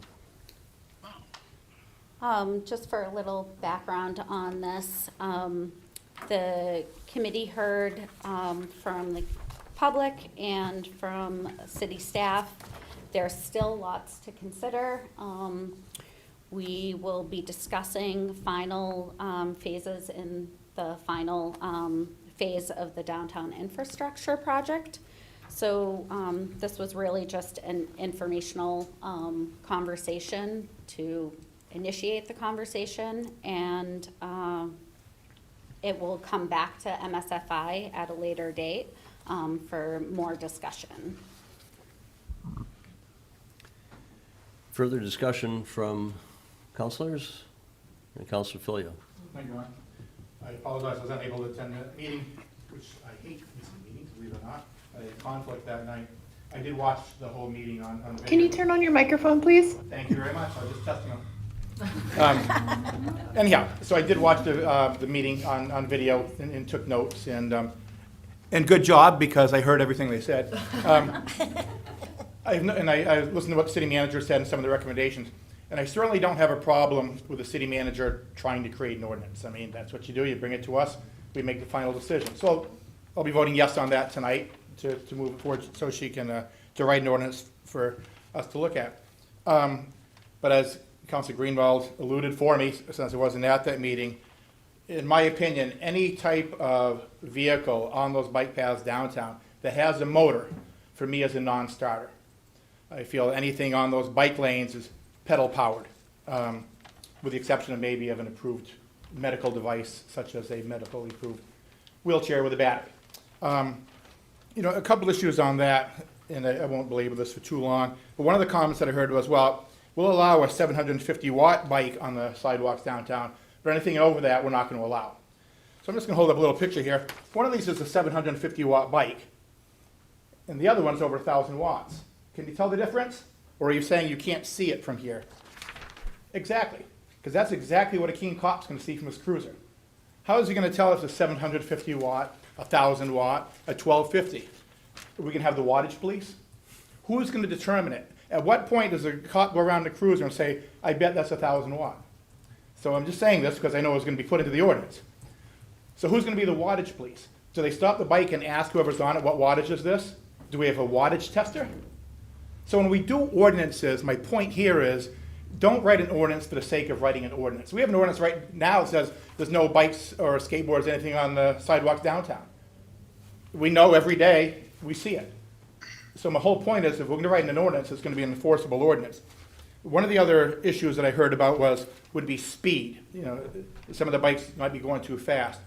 Just for a little background on this, the committee heard from the public and from city staff. There's still lots to consider. We will be discussing final phases in the final phase of the downtown infrastructure project. So this was really just an informational conversation to initiate the conversation, and it will come back to MSFI at a later date for more discussion. Further discussion from councilors? And Councilor Filio. Thank you, Ron. I apologize, I was unable to attend the meeting, which I hate missing meetings, believe it or not. I had a conflict that night. I did watch the whole meeting on video. Can you turn on your microphone, please? Thank you very much, I was just testing them. Anyhow, so I did watch the meeting on video and took notes, and good job, because I heard everything they said. I listened to what the city manager said and some of the recommendations, and I certainly don't have a problem with the city manager trying to create an ordinance. I mean, that's what you do, you bring it to us, we make the final decision. So I'll be voting yes on that tonight to move it forward so she can, to write an ordinance for us to look at. But as Councilor Greenwald alluded for me, since I wasn't at that meeting, in my opinion, any type of vehicle on those bike paths downtown that has a motor, for me, is a non-starter. I feel anything on those bike lanes is pedal powered, with the exception of maybe of an approved medical device, such as a medically approved wheelchair with a battery. You know, a couple issues on that, and I won't belabor this for too long, but one of the comments that I heard was, well, we'll allow a 750-watt bike on the sidewalks downtown, but anything over that, we're not going to allow. So I'm just going to hold up a little picture here. One of these is a 750-watt bike, and the other one's over 1,000 watts. Can you tell the difference? Or are you saying you can't see it from here? Exactly, because that's exactly what a keen cop's going to see from his cruiser. How is he going to tell if it's a 750-watt, a 1,000-watt, a 1,250? Are we going to have the wattage police? Who's going to determine it? At what point does a cop go around the cruiser and say, I bet that's 1,000 watt? So I'm just saying this because I know it's going to be put into the ordinance. So who's going to be the wattage police? Do they stop the bike and ask whoever's on it, what wattage is this? Do we have a wattage tester? So when we do ordinances, my point here is, don't write an ordinance for the sake of writing an ordinance. We have an ordinance right now that says there's no bikes or skateboards, anything on the sidewalks downtown. We know every day we see it. So my whole point is, if we're going to write an ordinance, it's going to be an enforceable ordinance. One of the other issues that I heard about would be speed. You know, some of the bikes might be going too fast.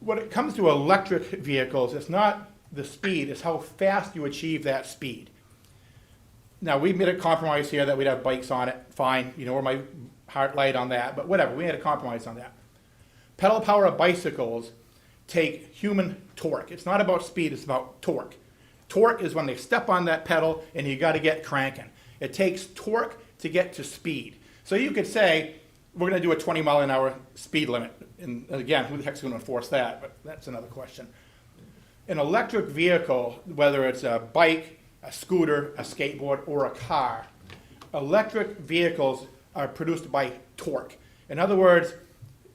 When it comes to electric vehicles, it's not the speed, it's how fast you achieve that speed. Now, we made a compromise here that we'd have bikes on it, fine, you know, where my heart light on that, but whatever, we had a compromise on that. Pedal power bicycles take human torque. It's not about speed, it's about torque. Torque is when they step on that pedal and you got to get cranking. It takes torque to get to speed. So you could say, we're going to do a 20-mile-an-hour speed limit. And again, who the heck's going to enforce that? But that's another question. An electric vehicle, whether it's a bike, a scooter, a skateboard, or a car, electric vehicles are produced by torque. In other words,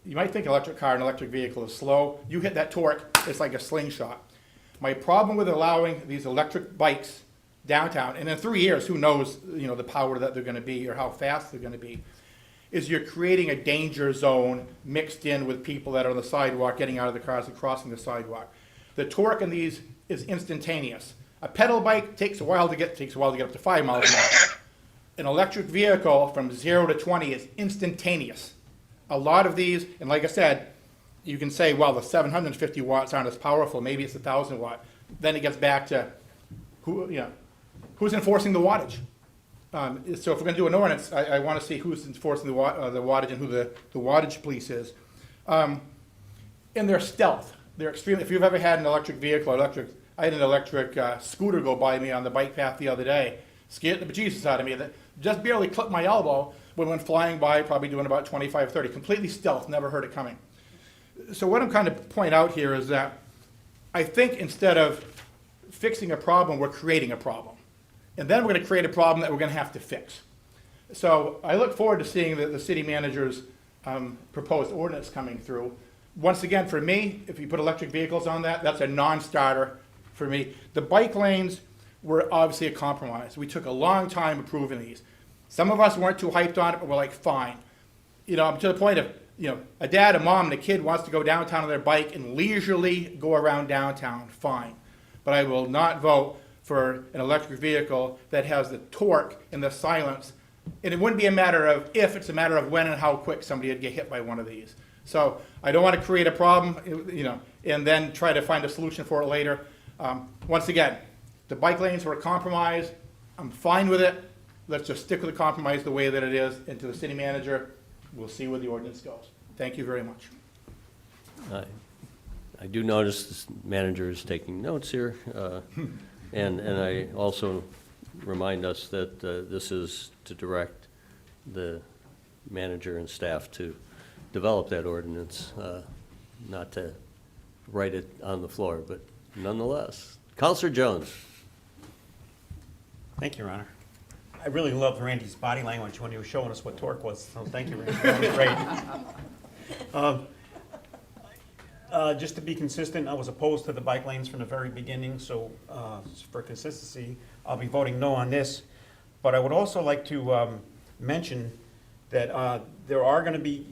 you might think an electric car and electric vehicle is slow. You hit that torque, it's like a slingshot. My problem with allowing these electric bikes downtown, and in 3 years, who knows, you know, the power that they're going to be or how fast they're going to be, is you're creating a danger zone mixed in with people that are on the sidewalk, getting out of the cars and crossing the sidewalk. The torque in these is instantaneous. A pedal bike takes a while to get up to 5 miles an hour. An electric vehicle from 0 to 20 is instantaneous. A lot of these, and like I said, you can say, well, the 750 watts aren't as powerful. Maybe it's 1,000 watt. Then it gets back to who's enforcing the wattage. So if we're going to do an ordinance, I want to see who's enforcing the wattage and who the wattage police is. And they're stealth. They're extremely. If you've ever had an electric vehicle, I had an electric scooter go by me on the bike path the other day. Scared the bejesus out of me. That just barely clipped my elbow when went flying by, probably doing about 25, 30. Completely stealth, never heard it coming. So what I'm kind of pointing out here is that I think instead of fixing a problem, we're creating a problem. And then we're going to create a problem that we're going to have to fix. So I look forward to seeing the city manager's proposed ordinance coming through. Once again, for me, if you put electric vehicles on that, that's a non-starter for me. The bike lanes were obviously a compromise. We took a long time approving these. Some of us weren't too hyped on it, but we're like, fine. You know, to the point of, you know, a dad, a mom, and a kid wants to go downtown on their bike and leisurely go around downtown, fine. But I will not vote for an electric vehicle that has the torque and the silence. And it wouldn't be a matter of if, it's a matter of when and how quick somebody would get hit by one of these. So I don't want to create a problem, you know, and then try to find a solution for it later. Once again, the bike lanes were a compromise. I'm fine with it. Let's just stick with the compromise the way that it is. And to the city manager, we'll see where the ordinance goes. Thank you very much. I do notice the manager is taking notes here, and I also remind us that this is to direct the manager and staff to develop that ordinance, not to write it on the floor, but nonetheless. Counselor Jones. Thank you, Your Honor. I really loved Randy's body language when he was showing us what torque was, so thank you, Randy. That was great. Just to be consistent, I was opposed to the bike lanes from the very beginning, so for consistency, I'll be voting no on this. But I would also like to mention that there are going to be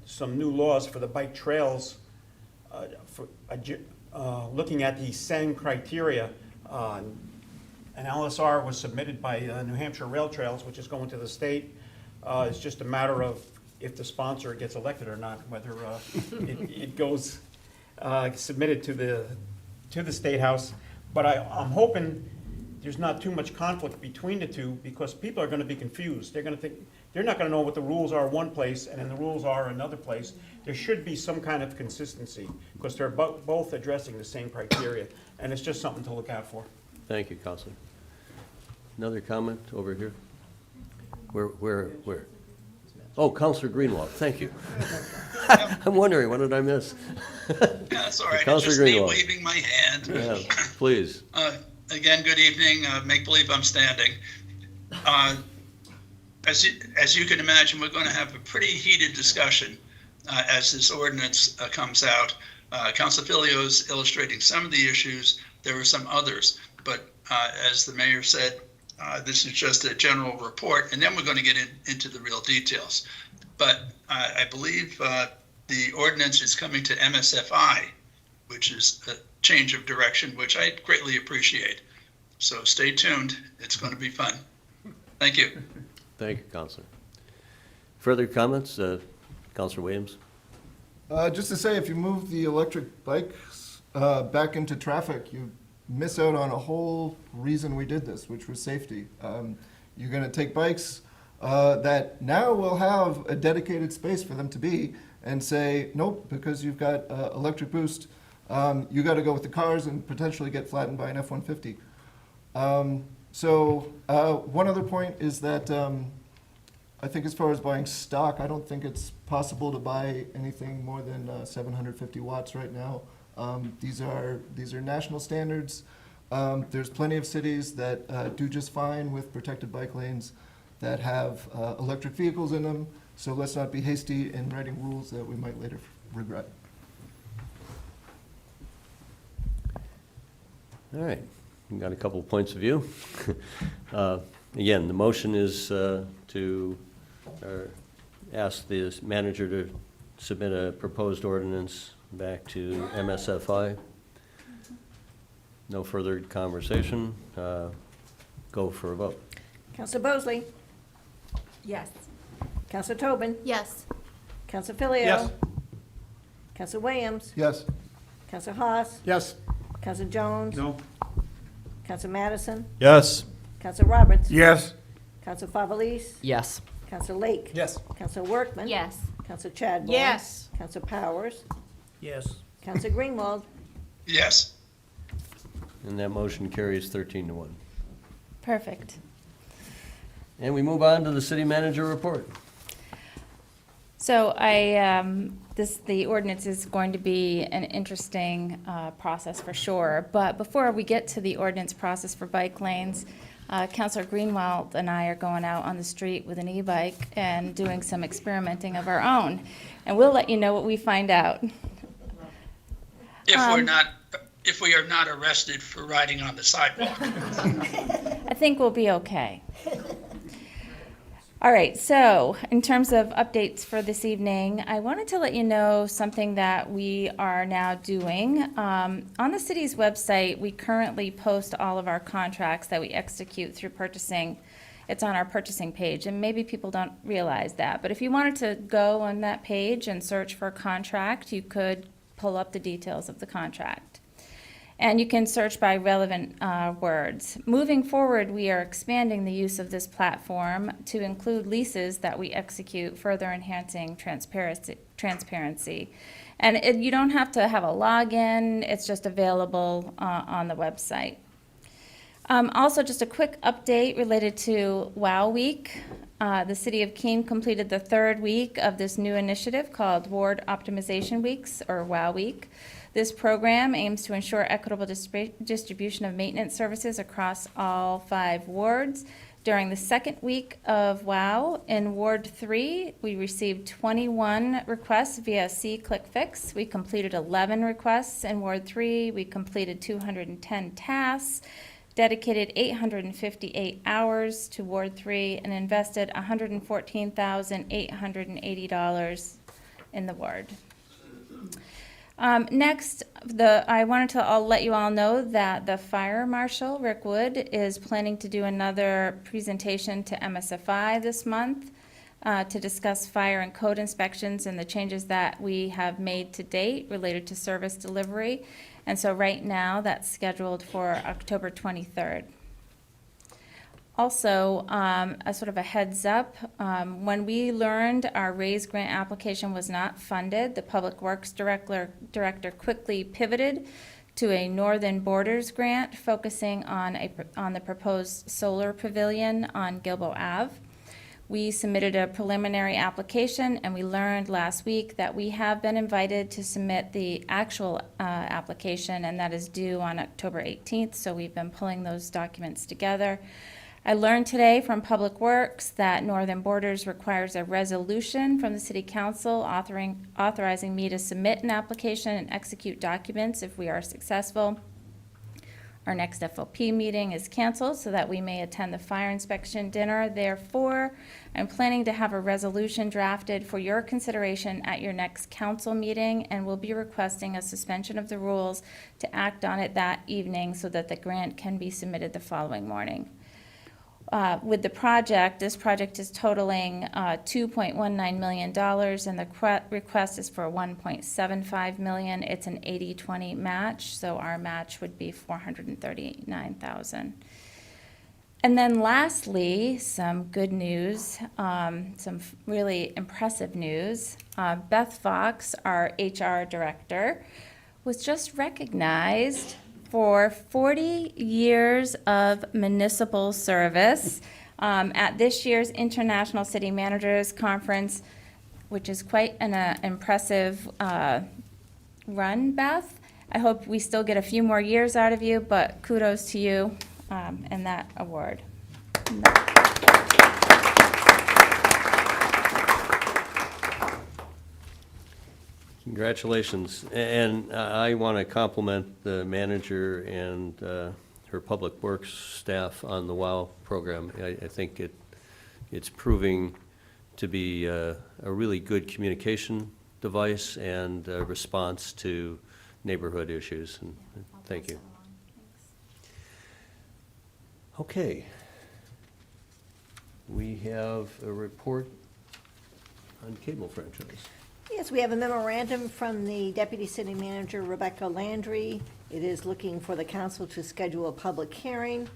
some new laws for the bike trails, looking at the same criteria. An LSR was submitted by New Hampshire Rail Trails, which is going to the state. It's just a matter of if the sponsor gets elected or not, whether it goes submitted to the State House. But I'm hoping there's not too much conflict between the two, because people are going to be confused. They're going to think, they're not going to know what the rules are one place and then the rules are another place. There should be some kind of consistency, because they're both addressing the same criteria, and it's just something to look out for. Thank you, Counselor. Another comment over here? Where? Oh, Counselor Greenwald, thank you. I'm wondering, what did I miss? That's all right. It's Counselor just me Greenwald. waving my hand. Yeah, please. Again, good evening. Make believe I'm standing. As you can imagine, we're going to have a pretty heated discussion as this ordinance comes out. Council Filio's illustrating some of the issues. There are some others, but as the mayor said, this is just a general report, and then we're going to get into the real details. But I believe the ordinance is coming to MSFI, which is a change of direction, which I greatly appreciate. So stay tuned. It's going to be fun. Thank you. Thank you, Counselor. Further comments? Counselor Williams? Just to say, if you move the electric bikes back into traffic, you miss out on a whole reason we did this, which was safety. You're going to take bikes that now will have a dedicated space for them to be, and say, nope, because you've got electric boost, you got to go with the cars and potentially get flattened by an F-150. So one other point is that I think as far as buying stock, I don't think it's possible to buy anything more than 750 watts right now. These are national standards. There's plenty of cities that do just fine with protected bike lanes that have electric vehicles in them. So let's not be hasty in writing rules that we might later regret. All right, we've got a couple of points of view. Again, the motion is to ask the manager to submit a proposed ordinance back to MSFI. No further conversation. Go for a vote. Counselor Bosley? Yes. Counselor Tobin? Yes. Counselor Filio? Yes. Counselor Williams? Yes. Counselor Haas? Yes. Counselor Jones? No? Counselor Madison? Yes. Counselor Roberts? Yes. Counselor Favelis? Yes. Counselor Lake? Yes. Counselor Workman? Yes. Counselor Chadbourne? Yes. Counselor Powers? Yes. Counselor Greenwald? Yes. And that motion carries 13-1. Perfect. And we move on to the city manager report. So the ordinance is going to be an interesting process for sure. But before we get to the ordinance process for bike lanes, Councilor Greenwald and I are going out on the street with an e-bike and doing some experimenting of our own. And we'll let you know what we find out. If we are not arrested for riding on the sidewalk. I think we'll be okay. All right, so in terms of updates for this evening, I wanted to let you know something that we are now doing. On the city's website, we currently post all of our contracts that we execute through purchasing. It's on our purchasing page, and maybe people don't realize that. But if you wanted to go on that page and search for a contract, you could pull up the details of the contract. And you can search by relevant words. Moving forward, we are expanding the use of this platform to include leases that we execute, further enhancing transparency. And you don't have to have a login, it's just available on the website. Also, just a quick update related to WOW Week. The City of Keene completed the third week of this new initiative called Ward Optimization Weeks, or WOW Week. This program aims to ensure equitable distribution of maintenance services across all 5 wards. During the second week of WOW, in Ward 3, we received 21 requests via C-Click-Fix. We completed 11 requests. In Ward 3, we completed 210 tasks, dedicated 858 hours to Ward 3, and invested $114,880 in the ward. Next, I'll let you all know that the Fire Marshal, Rick Wood, is planning to do another presentation to MSFI this month to discuss fire and code inspections and the changes that we have made to date related to service delivery. And so right now, that's scheduled for October 23rd. Also, a sort of a heads up, when we learned our RAISE grant application was not funded, the Public Works Director quickly pivoted to a Northern Borders grant focusing on the proposed solar pavilion on Gilboa Ave. We submitted a preliminary application, and we learned last week that we have been invited to submit the actual application, and that is due on October 18th, so we've been pulling those documents together. I learned today from Public Works that Northern Borders requires a resolution from the City Council authorizing me to submit an application and execute documents if we are successful. Our next FOP meeting is canceled so that we may attend the fire inspection dinner. Therefore, I'm planning to have a resolution drafted for your consideration at your next council meeting, and will be requesting a suspension of the rules to act on it that evening so that the grant can be submitted the following morning. With the project, this project is totaling $2.19 million, and the request is for $1.75 million. It's an 80-20 match, so our match would be $439,000. And then lastly, some good news, some really impressive news. Beth Fox, our HR director, was just recognized for 40 years of municipal service at this year's International City Managers Conference, which is quite an impressive run, Beth. I hope we still get a few more years out of you, but kudos to you and that award. Congratulations. And I want to compliment the manager and her Public Works staff on the WOW program. I think it's proving to be a really good communication device and a response to neighborhood issues. And thank you. Okay. We have a report on cable franchise. Yes, we have a memorandum from the Deputy City Manager, Rebecca Landry. It is looking for the council to schedule a public hearing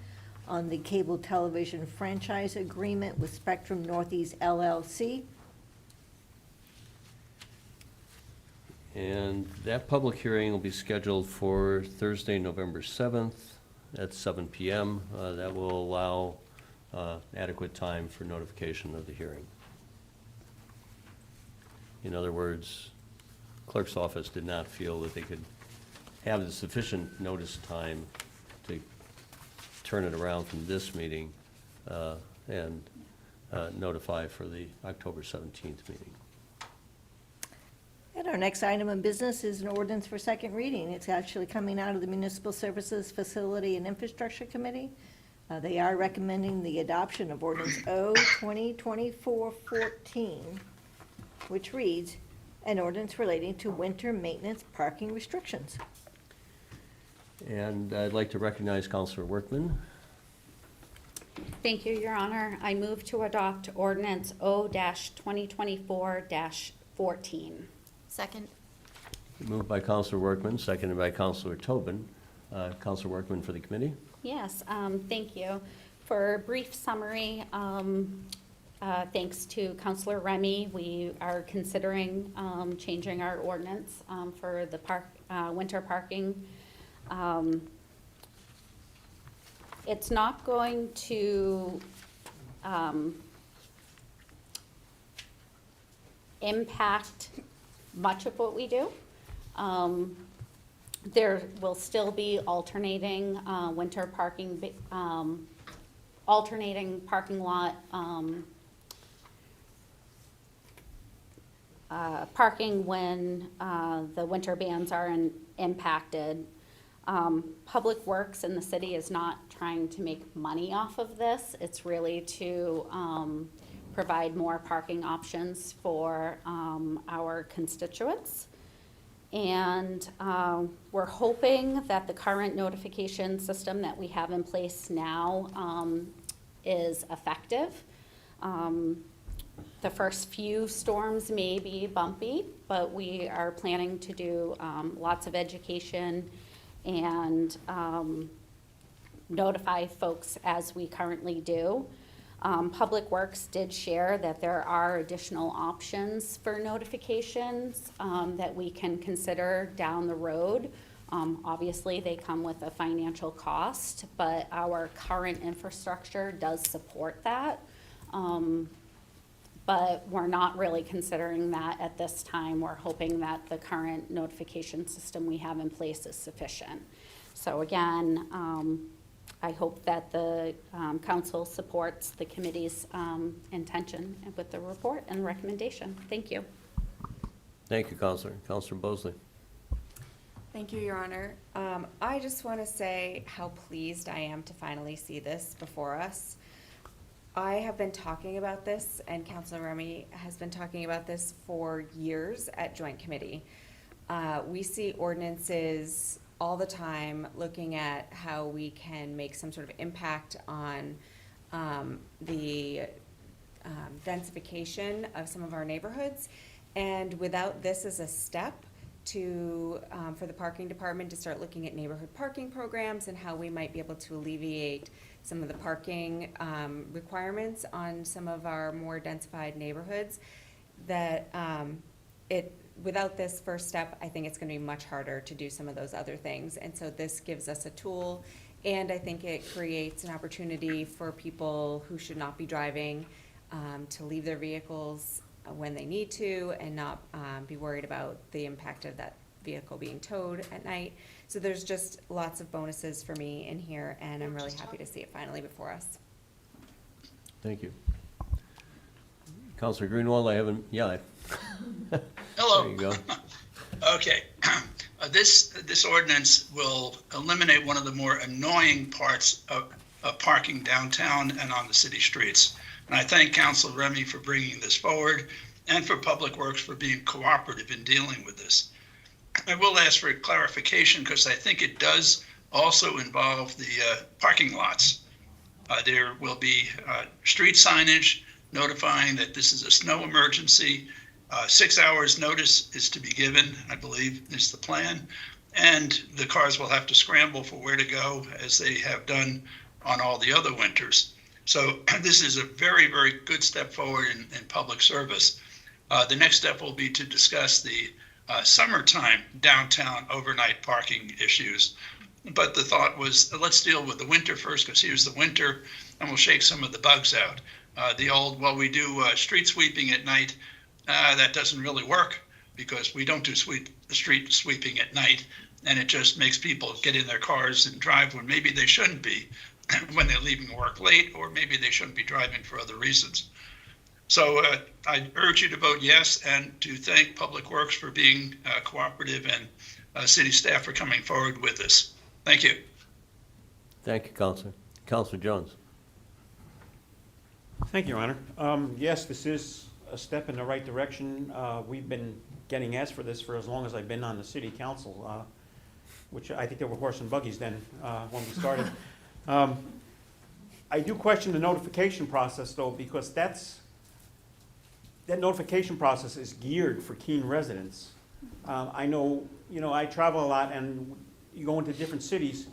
on the cable television franchise agreement with Spectrum Northeast LLC. And that public hearing will be scheduled for Thursday, November 7th at 7 p.m. That will allow adequate time for notification of the hearing. In other words, clerk's office did not feel that they could have the sufficient notice time to turn it around from this meeting and notify for the October 17th meeting. And our next item of business is an ordinance for second reading. It's actually coming out of the Municipal Services Facility and Infrastructure Committee. They are recommending the adoption of ordinance O 2024-14, which reads, an ordinance relating to winter maintenance parking restrictions. And I'd like to recognize Counselor Workman. Thank you, Your Honor. I move to adopt ordinance O-2024-14. Second. Moved by Counselor Workman, seconded by Counselor Tobin. Counselor Workman for the committee. Yes, thank you. For a brief summary, thanks to Counselor Remy, we are considering changing our ordinance for the winter parking. It's not going to impact much of what we do. There will still be alternating winter parking, alternating parking lot parking when the winter bans are impacted. Public Works in the city is not trying to make money off of this. It's really to provide more parking options for our constituents. And we're hoping that the current notification system that we have in place now is effective. The first few storms may be bumpy, but we are planning to do lots of education and notify folks as we currently do. Public Works did share that there are additional options for notifications that we can consider down the road. Obviously, they come with a financial cost, but our current infrastructure does support that. But we're not really considering that at this time. We're hoping that the current notification system we have in place is sufficient. So again, I hope that the council supports the committee's intention with the report and recommendation. Thank you. Thank you, Counselor. Counselor Bosley. Thank you, Your Honor. I just want to say how pleased I am to finally see this before us. I have been talking about this, and Councilor Remy has been talking about this for years at Joint Committee. We see ordinances all the time looking at how we can make some sort of impact on the densification of some of our neighborhoods. And without this as a step to, for the parking department to start looking at neighborhood parking programs and how we might be able to alleviate some of the parking requirements on some of our more densified neighborhoods, that without this first step, I think it's going to be much harder to do some of those other things. And so this gives us a tool, and I think it creates an opportunity for people who should not be driving to leave their vehicles when they need to and not be worried about the impact of that vehicle being towed at night. So there's just lots of bonuses for me in here, and I'm really happy to see it finally before us. Thank you. Counselor Greenwald, I haven't, yeah. Hello. There you go. Okay. This ordinance will eliminate one of the more annoying parts of parking downtown and on the city streets. And I thank Councilor Remy for bringing this forward and for Public Works for being cooperative in dealing with this. I will ask for clarification because I think it does also involve the parking lots. There will be street signage notifying that this is a snow emergency. 6 hours notice is to be given, I believe is the plan. And the cars will have to scramble for where to go, as they have done on all the other winters. So this is a very, very good step forward in public service. The next step will be to discuss the summertime downtown overnight parking issues. But the thought was, let's deal with the winter first, because here's the winter, and we'll shake some of the bugs out. We do street sweeping at night. That doesn't really work because we don't do street sweeping at night, and it just makes people get in their cars and drive when maybe they shouldn't be, when they're leaving work late, or maybe they shouldn't be driving for other reasons. So I urge you to vote yes, and to thank Public Works for being cooperative, and city staff for coming forward with this. Thank you. Thank you, Counselor. Counselor Jones. Thank you, Your Honor. Yes, this is a step in the right direction. We've been getting asked for this for as long as I've been on the city council, which I think there were horse and buggies then when we started. I do question the notification process, though, because that notification process is geared for Keene residents. I know, I travel a lot, and you go into different cities,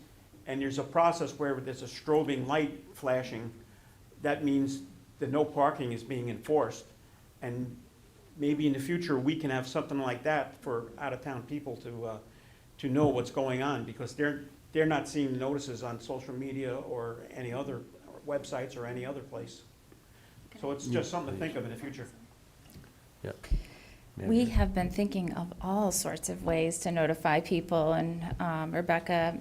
and there's a process where there's a strobing light flashing. That means that no parking is being enforced. And maybe in the future, we can have something like that for out-of-town people to know what's going on, because they're not seeing notices on social media or any other websites or any other place. So it's just something to think of in the future. Yeah. We have been thinking of all sorts of ways to notify people, and Rebecca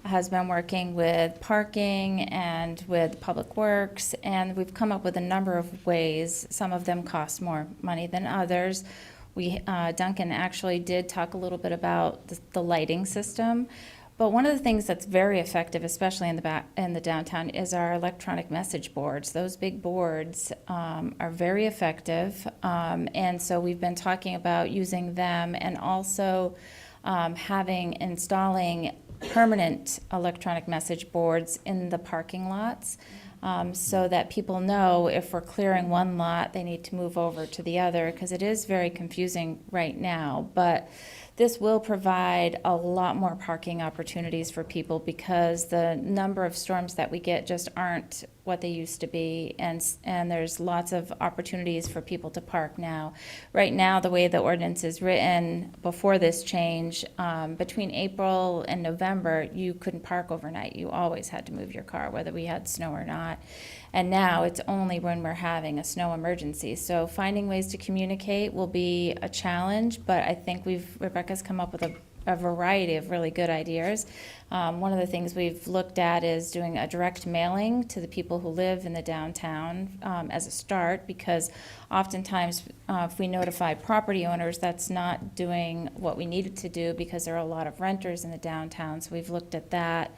has been working with parking and with Public Works, and we've come up with a number of ways. Some of them cost more money than others. Duncan actually did talk a little bit about the lighting system, but one of the things that's very effective, especially in the downtown, is our electronic message boards. Those big boards are very effective, and so we've been talking about using them, and also installing permanent electronic message boards in the parking lots, so that people know if we're clearing one lot, they need to move over to the other, because it is very confusing right now. But this will provide a lot more parking opportunities for people, because the number of storms that we get just aren't what they used to be, and there's lots of opportunities for people to park now. Right now, the way the ordinance is written before this change, between April and November, you couldn't park overnight. You always had to move your car, whether we had snow or not. And now it's only when we're having a snow emergency. So finding ways to communicate will be a challenge, but I think Rebecca's come up with a variety of really good ideas. One of the things we've looked at is doing a direct mailing to the people who live in the downtown as a start, because oftentimes if we notify property owners, that's not doing what we needed to do, because there are a lot of renters in the downtown. So we've looked at that.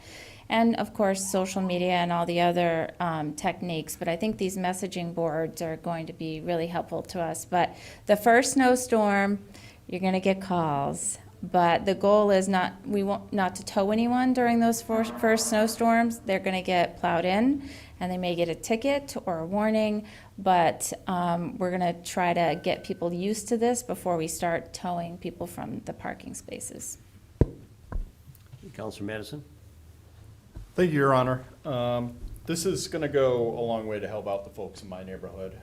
And of course, social media and all the other techniques. But I think these messaging boards are going to be really helpful to us. But the first snowstorm, you're going to get calls. But the goal is not to tow anyone during those first snowstorms. They're going to get plowed in, and they may get a ticket or a warning. But we're going to try to get people used to this before we start towing people from the parking spaces. Counselor Madison? Thank you, Your Honor. This is going to go a long way to help out the folks in my neighborhood.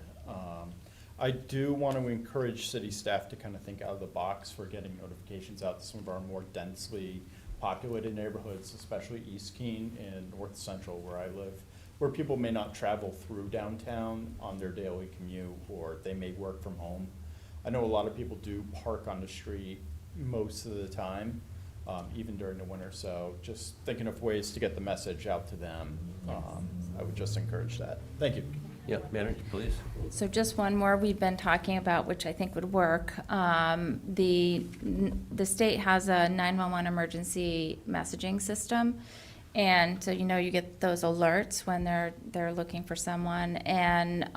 I do want to encourage city staff to kind of think out of the box for getting notifications out to some of our more densely populated neighborhoods, especially East Keene and North Central, where I live, where people may not travel through downtown on their daily commute, or they may work from home. I know a lot of people do park on the street most of the time, even during the winter, so just thinking of ways to get the message out to them, I would just encourage that. Thank you. Yeah, manager, please. So just one more we've been talking about, which I think would work. The state has a 911 emergency messaging system. And so, you get those alerts when they're looking for someone. And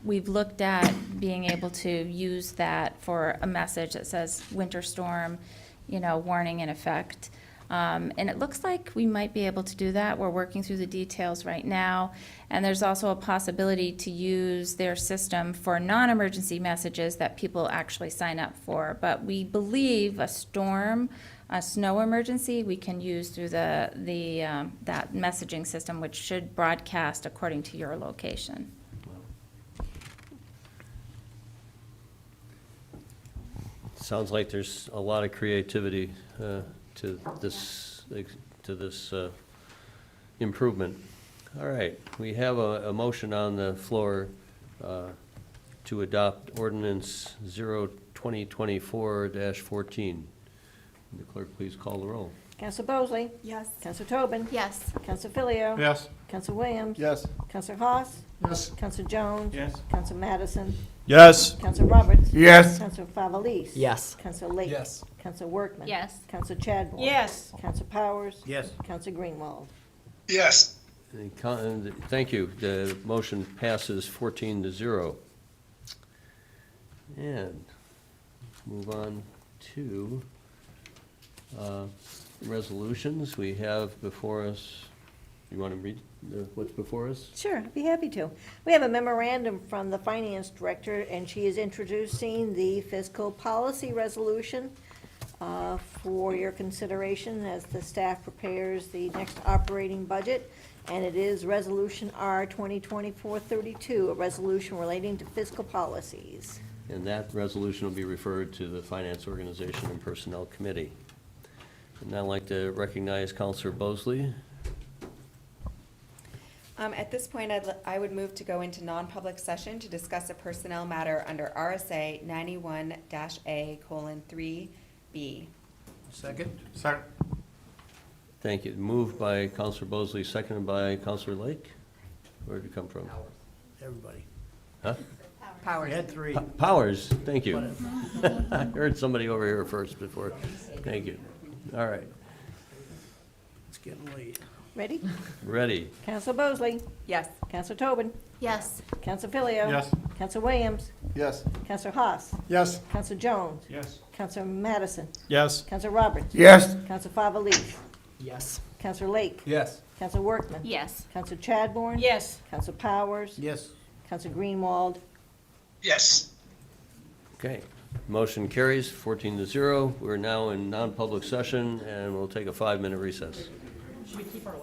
we've looked at being able to use that for a message that says winter storm, warning in effect. And it looks like we might be able to do that. We're working through the details right now. And there's also a possibility to use their system for non-emergency messages that people actually sign up for. But we believe a snow emergency, we can use through that messaging system, which should broadcast according to your location. Sounds like there's a lot of creativity to this improvement. All right, we have a motion on the floor to adopt ordinance 0-2024-14. The clerk, please call the roll. Counselor Bosley? Yes. Counselor Tobin? Yes. Counselor Filio? Yes. Counselor Williams? Yes. Counselor Haas? Yes. Counselor Jones? Yes. Counselor Madison? Yes. Counselor Roberts? Yes. Counselor Favelis? Yes. Counselor Lake? Yes. Counselor Workman? Yes. Counselor Chadbourne? Yes. Counselor Powers? Yes. Counselor Greenwald? Yes. Thank you. The motion passes 14-0. And move on to resolutions. We have before us, you want to read what's before us? Sure, I'd be happy to. We have a memorandum from the finance director, and she is introducing the fiscal policy resolution for your consideration as the staff prepares the next operating budget. And it is Resolution R 2024-32, a resolution relating to fiscal policies. And that resolution will be referred to the Finance Organization and Personnel Committee. And now I'd like to recognize Counselor Bosley. At this point, I would move to go into non-public session to discuss a personnel matter under RSA 91-A:3B. Second. Thank you. Moved by Counselor Bosley, seconded by Counselor Lake. Where'd it come from? Everybody. Huh? We had three. Powers, thank you. I heard somebody over here first before. Thank you. All right, It's getting late. Ready? ready. Counselor Bosley? Yes. Counselor Tobin? Yes. Counselor Filio? Yes. Counselor Williams? Yes. Counselor Haas? Yes. Counselor Jones? Yes. Counselor Madison? Yes. Counselor Roberts? Yes. Counselor Favelich? Yes. Counselor Lake? Yes. Counselor Workman? Yes. Counselor Chadbourne? Yes. Counselor Powers? Yes. Counselor Greenwald? Yes. Okay, motion carries 14-0. We're now in non-public session, and we'll take a 5-minute recess. Should we keep our